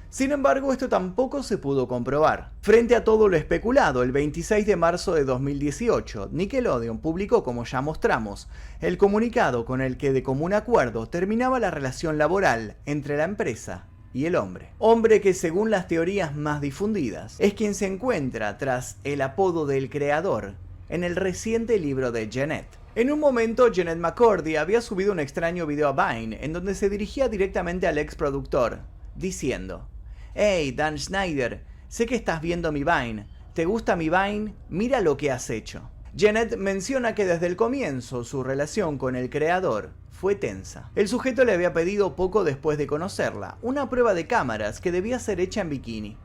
S2: Sin embargo, esto tampoco se pudo comprobar. Frente a todo lo especulado, el 26 de marzo de 2018, Nickelodeon publicó, como ya mostramos, el comunicado con el que de común acuerdo terminaba la relación laboral entre la empresa y el hombre. Hombre que, según las teorías más difundidas, es quien se encuentra tras el apodo del creador en el reciente libro de Jennette. En un momento, Jennette McCurdy había subido un extraño video a Vine en donde se dirigía directamente al ex productor, diciendo: «Hey, Dan Schneider, sé que estás viendo mi Vine. ¿Te gusta mi Vine? Mira lo que has hecho». Jennette menciona que desde el comienzo su relación con el creador fue tensa. El sujeto le había pedido poco después de conocerla una prueba de cámaras que debía ser hecha en bikini.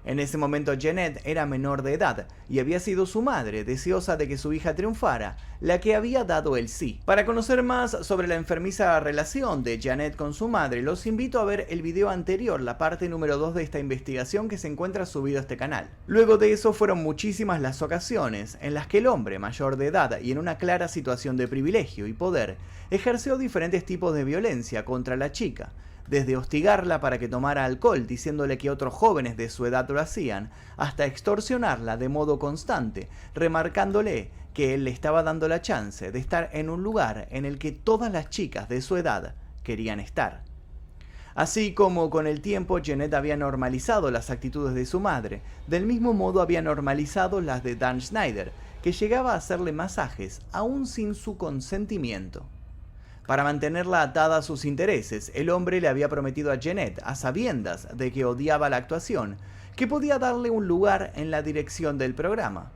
S2: En ese momento Jennette era menor de edad y había sido su madre, deseosa de que su hija triunfara, la que había dado el sí. Para conocer más sobre la enfermiza relación de Jennette con su madre, los invito a ver el video anterior, la parte número 2 de esta investigación que se encuentra subido a este canal. Luego de eso fueron muchísimas las ocasiones en las que el hombre mayor de edad y en una clara situación de privilegio y poder ejerció diferentes tipos de violencia contra la chica, desde hostigarla para que tomara alcohol diciéndole que otros jóvenes de su edad lo hacían, hasta extorsionarla de modo constante, remarcándole que él le estaba dando la chance de estar en un lugar en el que todas las chicas de su edad querían estar. Así como con el tiempo Jeanette había normalizado las actitudes de su madre, del mismo modo había normalizado las de Dan Schneider, que llegaba a hacerle masajes aún sin su consentimiento. Para mantenerla atada a sus intereses, el hombre le había prometido a Jeanette, a sabiendas de que odiaba la actuación, que podía darle un lugar en la dirección del programa.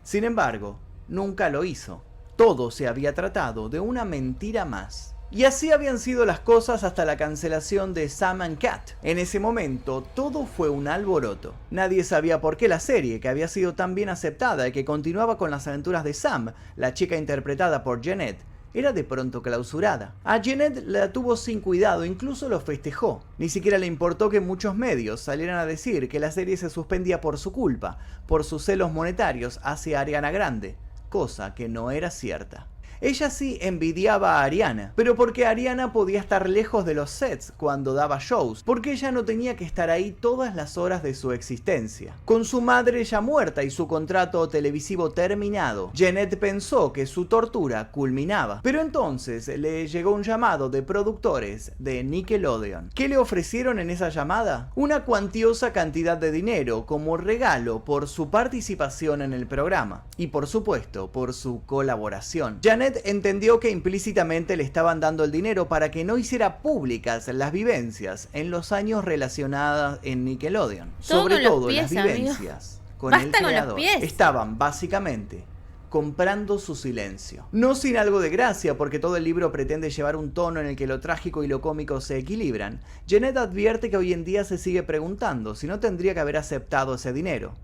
S2: Sin embargo, nunca lo hizo. Todo se había tratado de una mentira más. Y así habían sido las cosas hasta la cancelación de Sam and Cat. En ese momento, todo fue un alboroto. Nadie sabía por qué la serie, que había sido tan bien aceptada y que continuaba con las aventuras de Sam, la chica interpretada por Jeanette, era de pronto clausurada. A Jeanette la tuvo sin cuidado, incluso lo festejó. Ni siquiera le importó que muchos medios salieran a decir que la serie se suspendía por su culpa, por sus celos monetarios hacia Ariana Grande, cosa que no era cierta. Ella sí envidiaba a Ariana, pero porque Ariana podía estar lejos de los sets cuando daba shows, porque ella no tenía que estar ahí todas las horas de su existencia. Con su madre ya muerta y su contrato televisivo terminado, Jeanette pensó que su tortura culminaba. Pero entonces le llegó un llamado de productores de Nickelodeon. ¿Qué le ofrecieron en esa llamada? Una cuantiosa cantidad de dinero como regalo por su participación en el programa y por supuesto por su colaboración. Jeanette entendió que implícitamente le estaban dando el dinero para que no hiciera públicas las vivencias en los años relacionadas en Nickelodeon. Sobre todo las vivencias con el creador. Estaban básicamente comprando su silencio. No sin algo de gracia, porque todo el libro pretende llevar un tono en el que lo trágico y lo cómico se equilibran. Jeanette advierte que hoy en día se sigue preguntando si no tendría que haber aceptado ese dinero.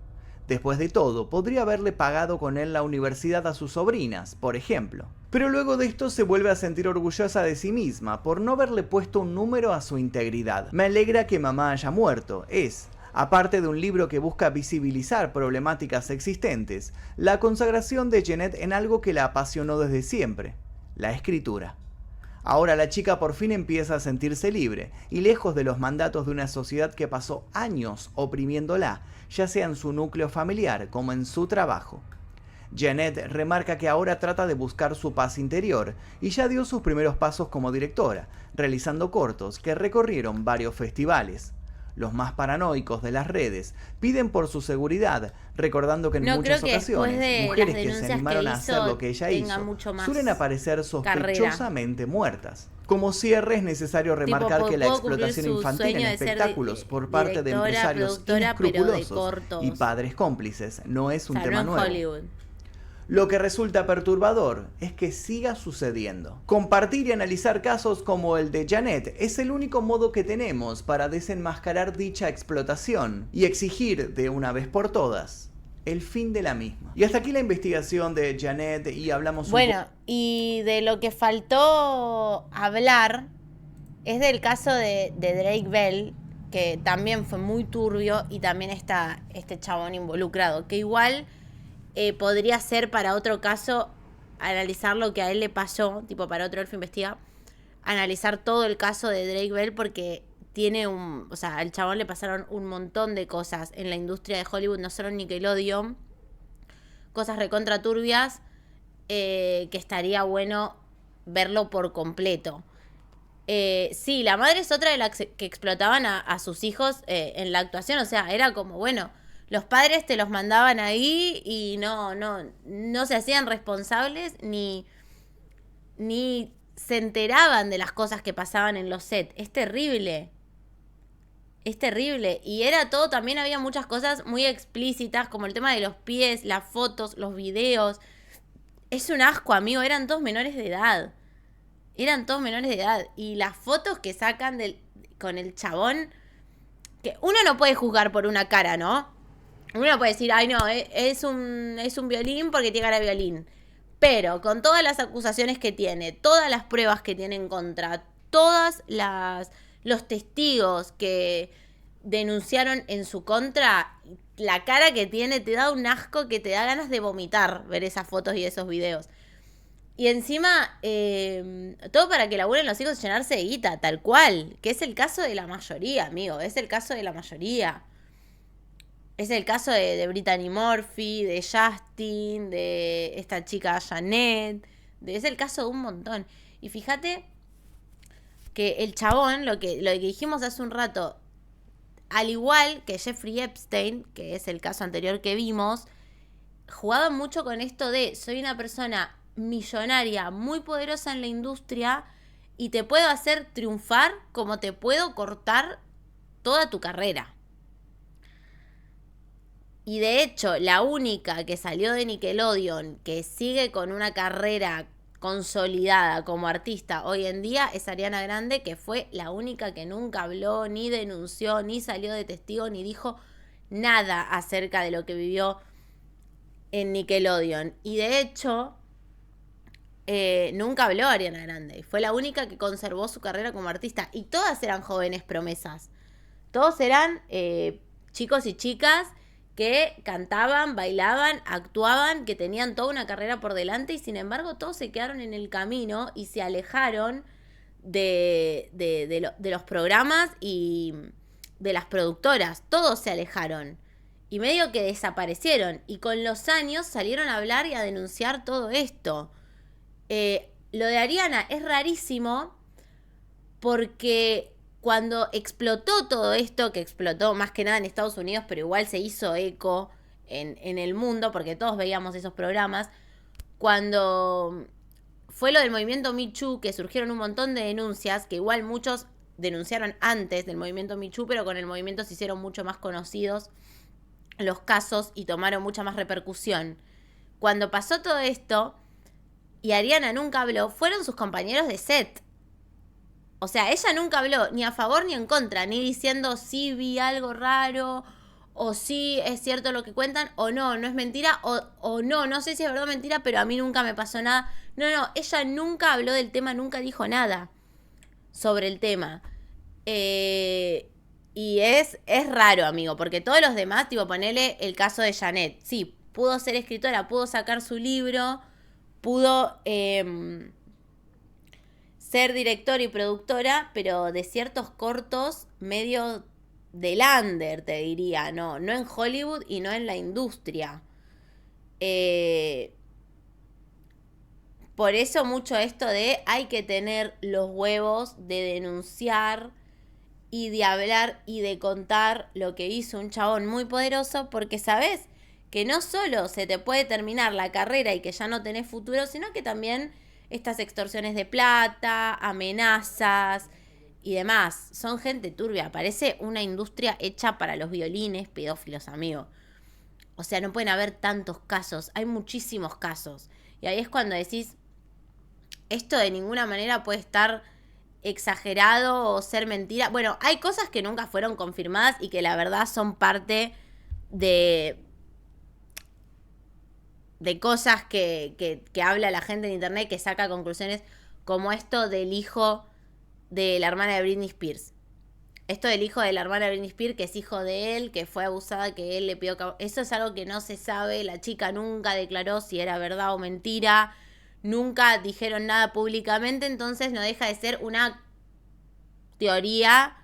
S2: Después de todo, podría haberle pagado con él la universidad a sus sobrinas, por ejemplo. Pero luego de esto se vuelve a sentir orgullosa de sí misma por no haberle puesto un número a su integridad. Me alegra que mamá haya muerto. Es, aparte de un libro que busca visibilizar problemáticas existentes, la consagración de Jeanette en algo que la apasionó desde siempre: la escritura. Ahora la chica por fin empieza a sentirse libre y lejos de los mandatos de una sociedad que pasó años oprimiéndola, ya sea en su núcleo familiar como en su trabajo. Jeanette remarca que ahora trata de buscar su paz interior y ya dio sus primeros pasos como directora, realizando cortos que recorrieron varios festivales. Los más paranoicos de las redes piden por su seguridad, recordando que en muchas ocasiones mujeres que se animaron a hacer lo que ella hizo suelen aparecer sospechosamente muertas. Como cierre es necesario remarcar que la explotación infantil en espectáculos por parte de empresarios inescrupulosos y padres cómplices no es un tema nuevo. Lo que resulta perturbador es que siga sucediendo. Compartir y analizar casos como el de Jeanette es el único modo que tenemos para desenmascarar dicha explotación y exigir de una vez por todas el fin de la misma. Y hasta aquí la investigación de Jeanette y hablamos
S1: Bueno, y de lo que faltó hablar es del caso de Drake Bell, que también fue muy turbio y también está este chabón involucrado, que igual podría ser para otro caso analizar lo que a él le pasó, tipo para otro Elfo Investiga, analizar todo el caso de Drake Bell, porque tiene o sea, al chabón le pasaron un montón de cosas en la industria de Hollywood, no solo en Nickelodeon, cosas recontra turbias, que estaría bueno verlo por completo. Sí, la madre es otra de las que explotaban a sus hijos en la actuación, o sea, era como, bueno, los padres te los mandaban ahí y no se hacían responsables ni se enteraban de las cosas que pasaban en los sets. Es terrible. Es terrible. Y era todo, también había muchas cosas muy explícitas, como el tema de los pies, las fotos, los videos. Es un asco, amigo. Eran todos menores de edad. Y las fotos que sacan con el chabón, que uno no puede juzgar por una cara, ¿no? Uno puede decir, ay no, es un violín porque tiene cara de violín. Pero con todas las acusaciones que tiene, todas las pruebas que tiene en contra, todos los testigos que denunciaron en su contra, la cara que tiene te da un asco que te da ganas de vomitar ver esas fotos y esos videos. Y encima, todo para que laburen los hijos y llenarse de guita, tal cual. Que es el caso de la mayoría, amigo. Es el caso de la mayoría. Es el caso de Brittany Murphy, de Justin, de esta chica Jeanette. Es el caso de un montón. Y fíjate, que el chabón, lo que dijimos hace un rato, al igual que Jeffrey Epstein, que es el caso anterior que vimos, jugaba mucho con esto de soy una persona millonaria, muy poderosa en la industria y te puedo hacer triunfar como te puedo cortar toda tu carrera. Y de hecho, la única que salió de Nickelodeon que sigue con una carrera consolidada como artista hoy en día es Ariana Grande, que fue la única que nunca habló, ni denunció, ni salió de testigo, ni dijo nada acerca de lo que vivió en Nickelodeon. Y de hecho, nunca habló Ariana Grande. Fue la única que conservó su carrera como artista. Y todas eran jóvenes promesas. Todos eran chicos y chicas que cantaban, bailaban, actuaban, que tenían toda una carrera por delante y sin embargo todos se quedaron en el camino y se alejaron de los programas y de las productoras. Todos se alejaron y medio que desaparecieron y con los años salieron a hablar y a denunciar todo esto. Lo de Ariana es rarísimo porque cuando explotó todo esto, que explotó más que nada en Estados Unidos, pero igual se hizo eco en el mundo, porque todos veíamos esos programas, cuando fue lo del movimiento Me Too, que surgieron un montón de denuncias, que igual muchos denunciaron antes del movimiento Me Too, pero con el movimiento se hicieron mucho más conocidos los casos y tomaron mucha más repercusión. Cuando pasó todo esto, y Ariana nunca habló, fueron sus compañeros de set. O sea, ella nunca habló ni a favor ni en contra, ni diciendo sí vi algo raro, o sí es cierto lo que cuentan, o no es mentira, o no sé si es verdad o mentira, pero a mí nunca me pasó nada. No, ella nunca habló del tema, nunca dijo nada sobre el tema. Y es raro, amigo, porque todos los demás, tipo, ponele el caso de Janet. Sí, pudo ser escritora, pudo sacar su libro, pudo ser directora y productora, pero de ciertos cortos medio del under, te diría, no en Hollywood y no en la industria. Por eso mucho esto de hay que tener los huevos de denunciar y de hablar y de contar lo que hizo un chabón muy poderoso, porque sabes que no solo se te puede terminar la carrera y que ya no tenés futuro, sino que también estas extorsiones de plata, amenazas y demás. Son gente turbia. Parece una industria hecha para los violines pedófilos, amigo. O sea, no pueden haber tantos casos. Hay muchísimos casos. Y ahí es cuando decís, esto de ninguna manera puede estar exagerado o ser mentira. Bueno, hay cosas que nunca fueron confirmadas y que la verdad son parte de cosas que habla la gente en internet, que saca conclusiones, como esto del hijo de la hermana de Britney Spears. Esto del hijo de la hermana de Britney Spears, que es hijo de él, que fue abusada, que él le pidió... Eso es algo que no se sabe. La chica nunca declaró si era verdad o mentira. Nunca dijeron nada públicamente, entonces no deja de ser una teoría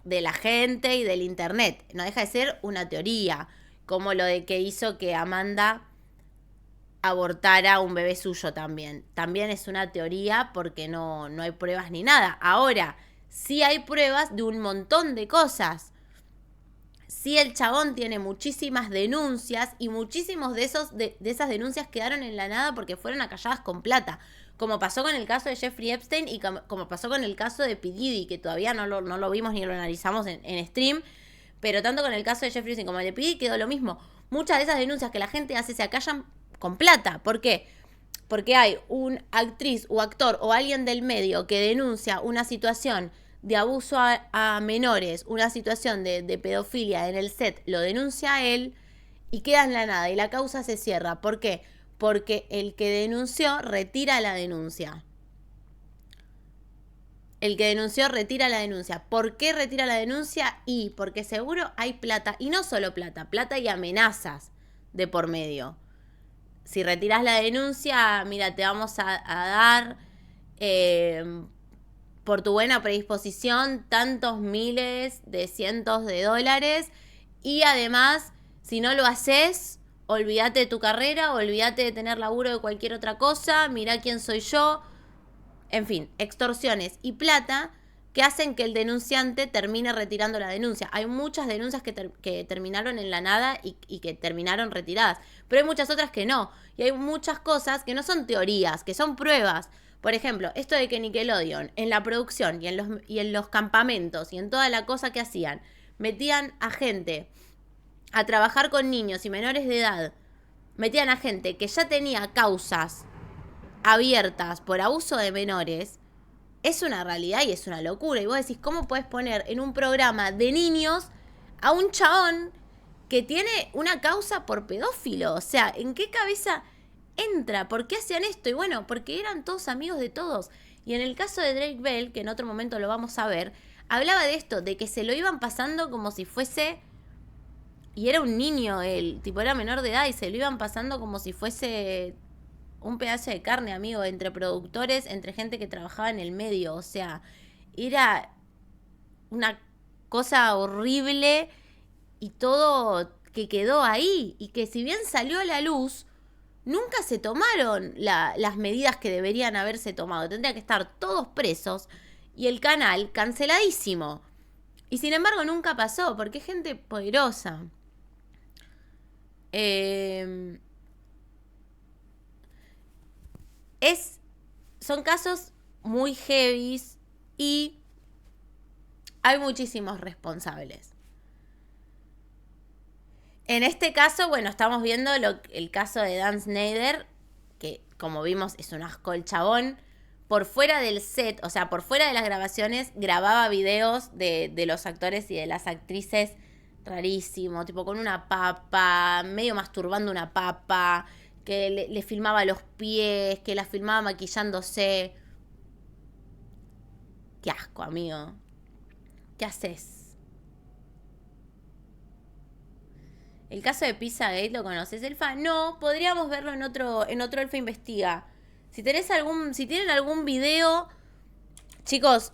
S1: de la gente y del internet. No deja de ser una teoría, como lo de que hizo que Amanda abortara un bebé suyo también. También es una teoría porque no hay pruebas ni nada. Ahora, sí hay pruebas de un montón de cosas. Sí, el chabón tiene muchísimas denuncias y muchísimos de esas denuncias quedaron en la nada porque fueron acalladas con plata. Como pasó con el caso de Jeffrey Epstein y como pasó con el caso de P. Diddy, que todavía no lo vimos ni lo analizamos en stream. Pero tanto con el caso de Jeffrey Epstein como el de P. Diddy quedó lo mismo. Muchas de esas denuncias que la gente hace se acallan con plata. ¿Por qué? Porque hay un actriz o actor o alguien del medio que denuncia una situación de abuso a menores, una situación de pedofilia en el set, lo denuncia a él y queda en la nada y la causa se cierra. ¿Por qué? Porque el que denunció retira la denuncia. El que denunció retira la denuncia. ¿Por qué retira la denuncia? Y porque seguro hay plata, y no solo plata y amenazas de por medio. Si retiras la denuncia, mira, te vamos a dar... por tu buena predisposición, tantos miles de cientos de dólares. Y además, si no lo haces, olvídate de tu carrera, olvídate de tener laburo de cualquier otra cosa, mirá quién soy yo. En fin, extorsiones y plata que hacen que el denunciante termine retirando la denuncia. Hay muchas denuncias que terminaron en la nada y que terminaron retiradas, pero hay muchas otras que no. Y hay muchas cosas que no son teorías, que son pruebas. Por ejemplo, esto de que Nickelodeon, en la producción y en los campamentos y en toda la cosa que hacían, metían a gente a trabajar con niños y menores de edad, metían a gente que ya tenía causas abiertas por abuso de menores, es una realidad y es una locura. Y vos decís, ¿cómo podés poner en un programa de niños a un chabón que tiene una causa por pedófilo? O sea, ¿en qué cabeza entra? ¿Por qué hacían esto? Y bueno, porque eran todos amigos de todos. Y en el caso de Drake Bell, que en otro momento lo vamos a ver, hablaba de esto, de que se lo iban pasando como si fuese... Y era un niño él, tipo era menor de edad y se lo iban pasando como si fuese un pedazo de carne, amigo, entre productores, entre gente que trabajaba en el medio. O sea, era una cosa horrible y todo que quedó ahí. Y que si bien salió a la luz, nunca se tomaron las medidas que deberían haberse tomado. Tendría que estar todos presos y el canal canceladísimo. Y sin embargo nunca pasó, porque es gente poderosa. Son casos muy heavies y hay muchísimos responsables. En este caso, bueno, estamos viendo el caso de Dan Snyder, que como vimos es un asco el chabón. Por fuera del set, o sea, por fuera de las grabaciones, grababa videos de los actores y de las actrices rarísimo, tipo con una papa, medio masturbando una papa, que le filmaba los pies, que la filmaba maquillándose. Qué asco, amigo. ¿Qué haces? El caso de Pizzagate, ¿lo conoces, Elfa? No, podríamos verlo en otro Elfa Investiga. Si tienen algún video, chicos,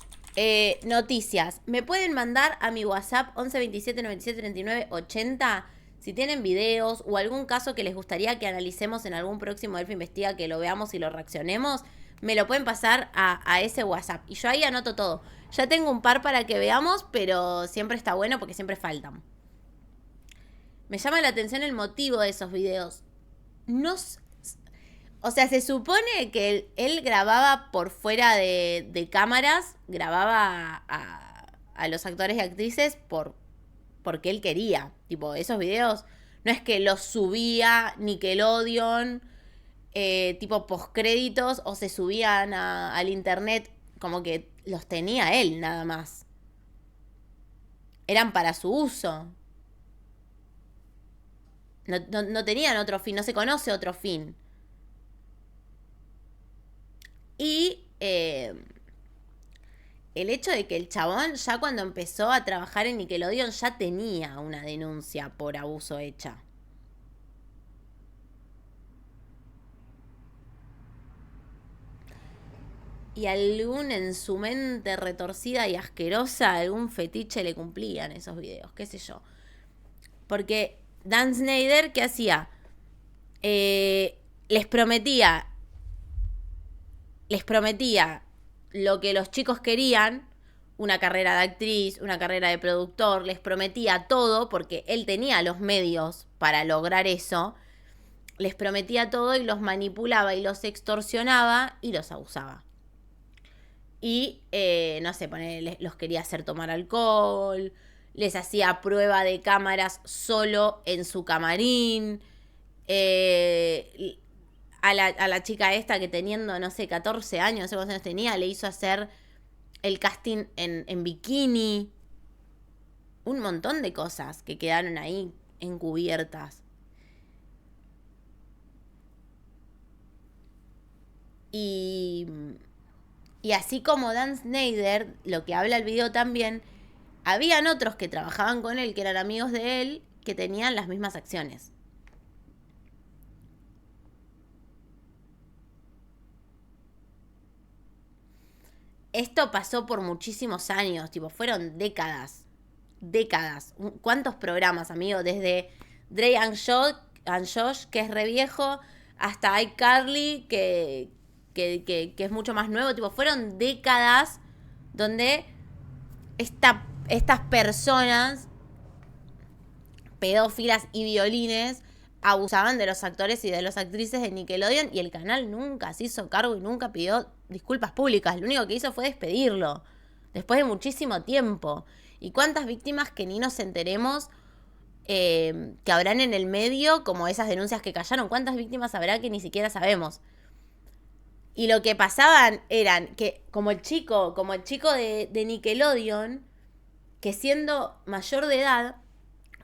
S1: noticias, me pueden mandar a mi WhatsApp 11 27 97 39 80 si tienen videos o algún caso que les gustaría que analicemos en algún próximo Elfa Investiga, que lo veamos y lo reaccionemos. Me lo pueden pasar a ese WhatsApp y yo ahí anoto todo. Ya tengo un par para que veamos, pero siempre está bueno porque siempre faltan. Me llama la atención el motivo de esos videos. O sea, se supone que él grababa por fuera de cámaras, grababa a los actores y actrices porque él quería. Tipo, esos videos no es que los subía Nickelodeon, tipo postcréditos, o se subían al internet, como que los tenía él nada más. Eran para su uso. No tenían otro fin, no se conoce otro fin. Y el hecho de que el chabón ya cuando empezó a trabajar en Nickelodeon ya tenía una denuncia por abuso hecha. Y en su mente retorcida y asquerosa, algún fetiche le cumplían esos videos, qué sé yo. Porque Dan Snyder, ¿qué hacía? Les prometía lo que los chicos querían, una carrera de actriz, una carrera de productor, les prometía todo, porque él tenía los medios para lograr eso, les prometía todo y los manipulaba y los extorsionaba y los abusaba. Y, no sé, los quería hacer tomar alcohol, les hacía prueba de cámaras solo en su camarín, a la chica esta que teniendo, no sé, 14 años, no sé cuántos años tenía, le hizo hacer el casting en bikini. Un montón de cosas que quedaron ahí encubiertas. Y así como Dan Snyder, lo que habla el video también, habían otros que trabajaban con él, que eran amigos de él, que tenían las mismas acciones. Esto pasó por muchísimos años, tipo, fueron décadas. ¿Cuántos programas, amigo? Desde Drake and Josh, que es re viejo, hasta iCarly, que que es mucho más nuevo. Tipo, fueron décadas donde estas personas, pedófilas y violines, abusaban de los actores y de las actrices de Nickelodeon y el canal nunca se hizo cargo y nunca pidió disculpas públicas. Lo único que hizo fue despedirlo después de muchísimo tiempo. ¿Y cuántas víctimas que ni nos enteremos que habrán en el medio, como esas denuncias que callaron? ¿Cuántas víctimas habrá que ni siquiera sabemos? Y lo que pasaban eran que como el chico de Nickelodeon, que siendo mayor de edad,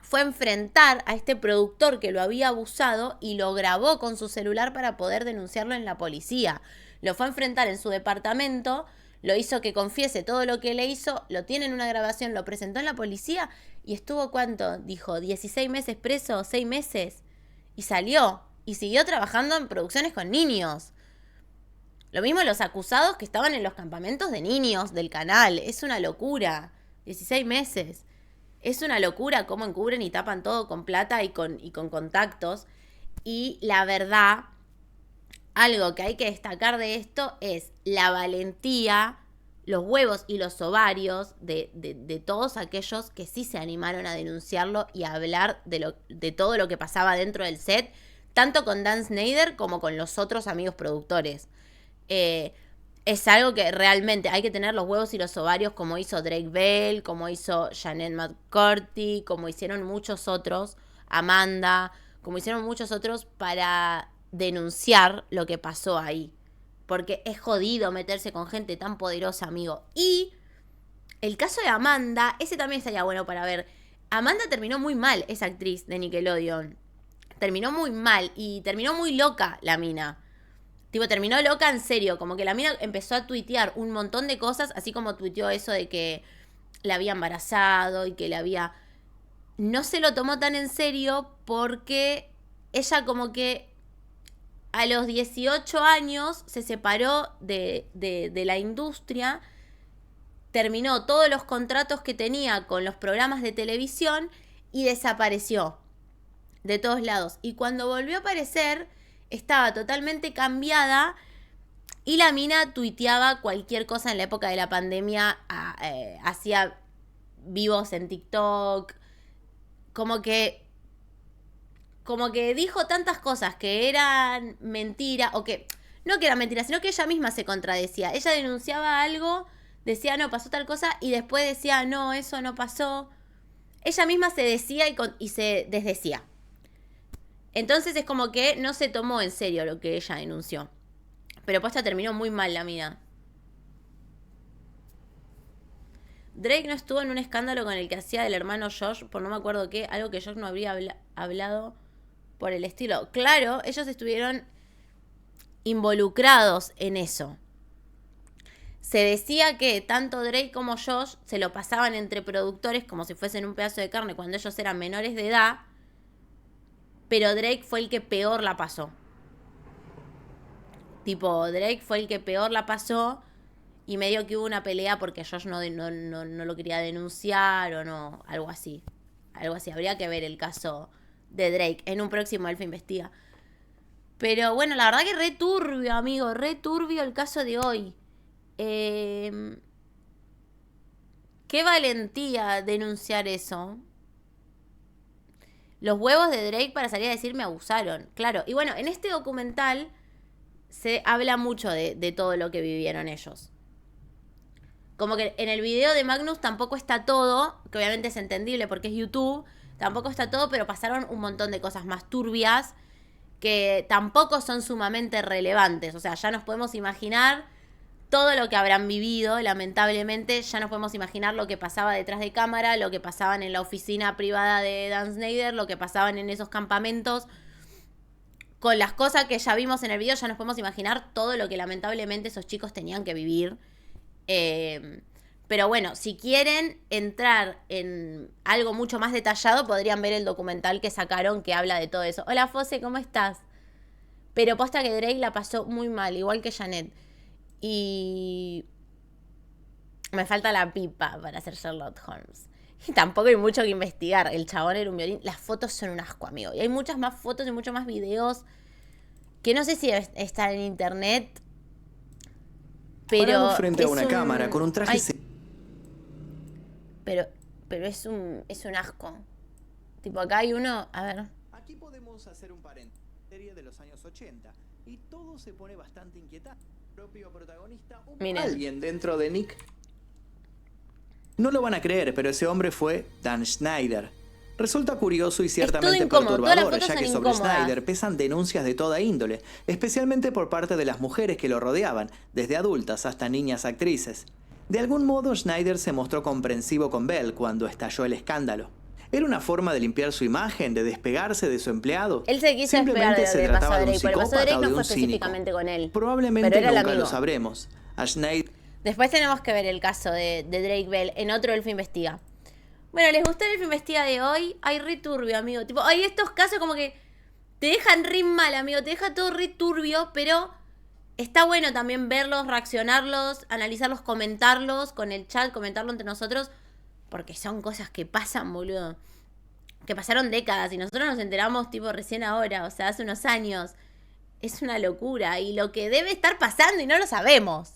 S1: fue a enfrentar a este productor que lo había abusado y lo grabó con su celular para poder denunciarlo en la policía. Lo fue a enfrentar en su departamento, lo hizo que confiese todo lo que le hizo, lo tiene en una grabación, lo presentó en la policía y estuvo, ¿cuánto? Dijo, 16 meses preso, 6 meses. Y salió. Y siguió trabajando en producciones con niños. Lo mismo los acusados que estaban en los campamentos de niños del canal. Es una locura. 16 meses. Es una locura cómo encubren y tapan todo con plata y con contactos. Y la verdad, algo que hay que destacar de esto es la valentía, los huevos y los ovarios de todos aquellos que sí se animaron a denunciarlo y a hablar de todo lo que pasaba dentro del set, tanto con Dan Snyder como con los otros amigos productores. Es algo que realmente hay que tener los huevos y los ovarios, como hizo Drake Bell, como hizo Janet McCurdy, como hicieron muchos otros, Amanda, como hicieron muchos otros para denunciar lo que pasó ahí. Porque es jodido meterse con gente tan poderosa, amigo. Y el caso de Amanda, ese también estaría bueno para ver. Amanda terminó muy mal, esa actriz de Nickelodeon. Terminó muy mal y terminó muy loca la mina. Tipo, terminó loca en serio, como que la mina empezó a tuitear un montón de cosas, así como tuiteó eso de que la había embarazado y que le había... No se lo tomó tan en serio porque ella como que a los 18 años se separó de la industria, terminó todos los contratos que tenía con los programas de televisión y desapareció de todos lados. Y cuando volvió a aparecer, estaba totalmente cambiada y la mina tuiteaba cualquier cosa en la época de la pandemia, hacía vivos en TikTok, como que dijo tantas cosas que eran mentira, o que no que eran mentiras, sino que ella misma se contradecía. Ella denunciaba algo, decía, no, pasó tal cosa, y después decía, no, eso no pasó. Ella misma se decía y se desdecía. Entonces es como que no se tomó en serio lo que ella denunció. Pero posta terminó muy mal la mina. Drake no estuvo en un escándalo con el que hacía del hermano Josh, por no me acuerdo qué, algo que Josh no habría hablado por el estilo. Claro, ellos estuvieron involucrados en eso. Se decía que tanto Drake como Josh se lo pasaban entre productores como si fuesen un pedazo de carne cuando ellos eran menores de edad, pero Drake fue el que peor la pasó. Tipo, Drake fue el que peor la pasó y medio que hubo una pelea porque Josh no lo quería denunciar o no, algo así. Algo así, habría que ver el caso de Drake en un próximo Elfa Investiga. Pero bueno, la verdad que re turbio, amigo, re turbio el caso de hoy. Qué valentía denunciar eso. Los huevos de Drake para salir a decir me abusaron. Claro, y bueno, en este documental se habla mucho de todo lo que vivieron ellos. Como que en el video de Magnus tampoco está todo, que obviamente es entendible porque es YouTube, tampoco está todo, pero pasaron un montón de cosas más turbias que tampoco son sumamente relevantes. O sea, ya nos podemos imaginar todo lo que habrán vivido, lamentablemente. Ya nos podemos imaginar lo que pasaba detrás de cámara, lo que pasaban en la oficina privada de Dan Snyder, lo que pasaban en esos campamentos. Con las cosas que ya vimos en el video, ya nos podemos imaginar todo lo que lamentablemente esos chicos tenían que vivir. Pero bueno, si quieren entrar en algo mucho más detallado, podrían ver el documental que sacaron que habla de todo eso. Hola, Fose, ¿cómo estás? Pero posta que Drake la pasó muy mal, igual que Janet. Y me falta la pipa para hacer Sherlock Holmes. Y tampoco hay mucho que investigar. El chabón era un violín. Las fotos son un asco, amigo. Y hay muchas más fotos y muchos más videos que no sé si están en internet. Pero
S2: parado frente a
S1: es
S2: una cámara con un traje...
S1: Ay, pero es un asco. Tipo, acá hay uno, a ver.
S2: Aquí podemos hacer un paréntesis. Serie de los años 80 y todo se pone bastante inquietante. El propio protagonista,
S1: Miren.
S2: alguien dentro de Nick. No lo van a creer, pero ese hombre fue Dan Schneider. Resulta curioso y ciertamente
S1: incómodo, todas las
S2: perturbador,
S1: fotos
S2: ya que
S1: son
S2: sobre
S1: incómodas.
S2: Schneider pesan denuncias de toda índole, especialmente por parte de las mujeres que lo rodeaban, desde adultas hasta niñas actrices. De algún modo, Schneider se mostró comprensivo con Bell cuando estalló el escándalo. ¿Era una forma de limpiar su imagen, de despegarse de su empleado?
S1: Él se quiso despegar de lo
S2: se
S1: que pasó
S2: trataba
S1: a
S2: de un
S1: Drake, pero pasó a
S2: psicópata
S1: Drake
S2: o
S1: no
S2: de
S1: fue
S2: un cínico.
S1: específicamente con él.
S2: Probablemente
S1: pero era el
S2: nunca
S1: amigo.
S2: lo sabremos. A Schneider...
S1: Después tenemos que ver el caso de Drake Bell en otro Elfo Investiga. Bueno, ¿les gustó el Elfo Investiga de hoy? Ay, re turbio, amigo. Tipo, hay estos casos como que te dejan re mal, amigo. Te deja todo re turbio, pero está bueno también verlos, reaccionarlos, analizarlos, comentarlos con el chat, comentarlo entre nosotros. Porque son cosas que pasan, boludo. Que pasaron décadas y nosotros nos enteramos tipo recién ahora, o sea, hace unos años. Es una locura y lo que debe estar pasando y no lo sabemos.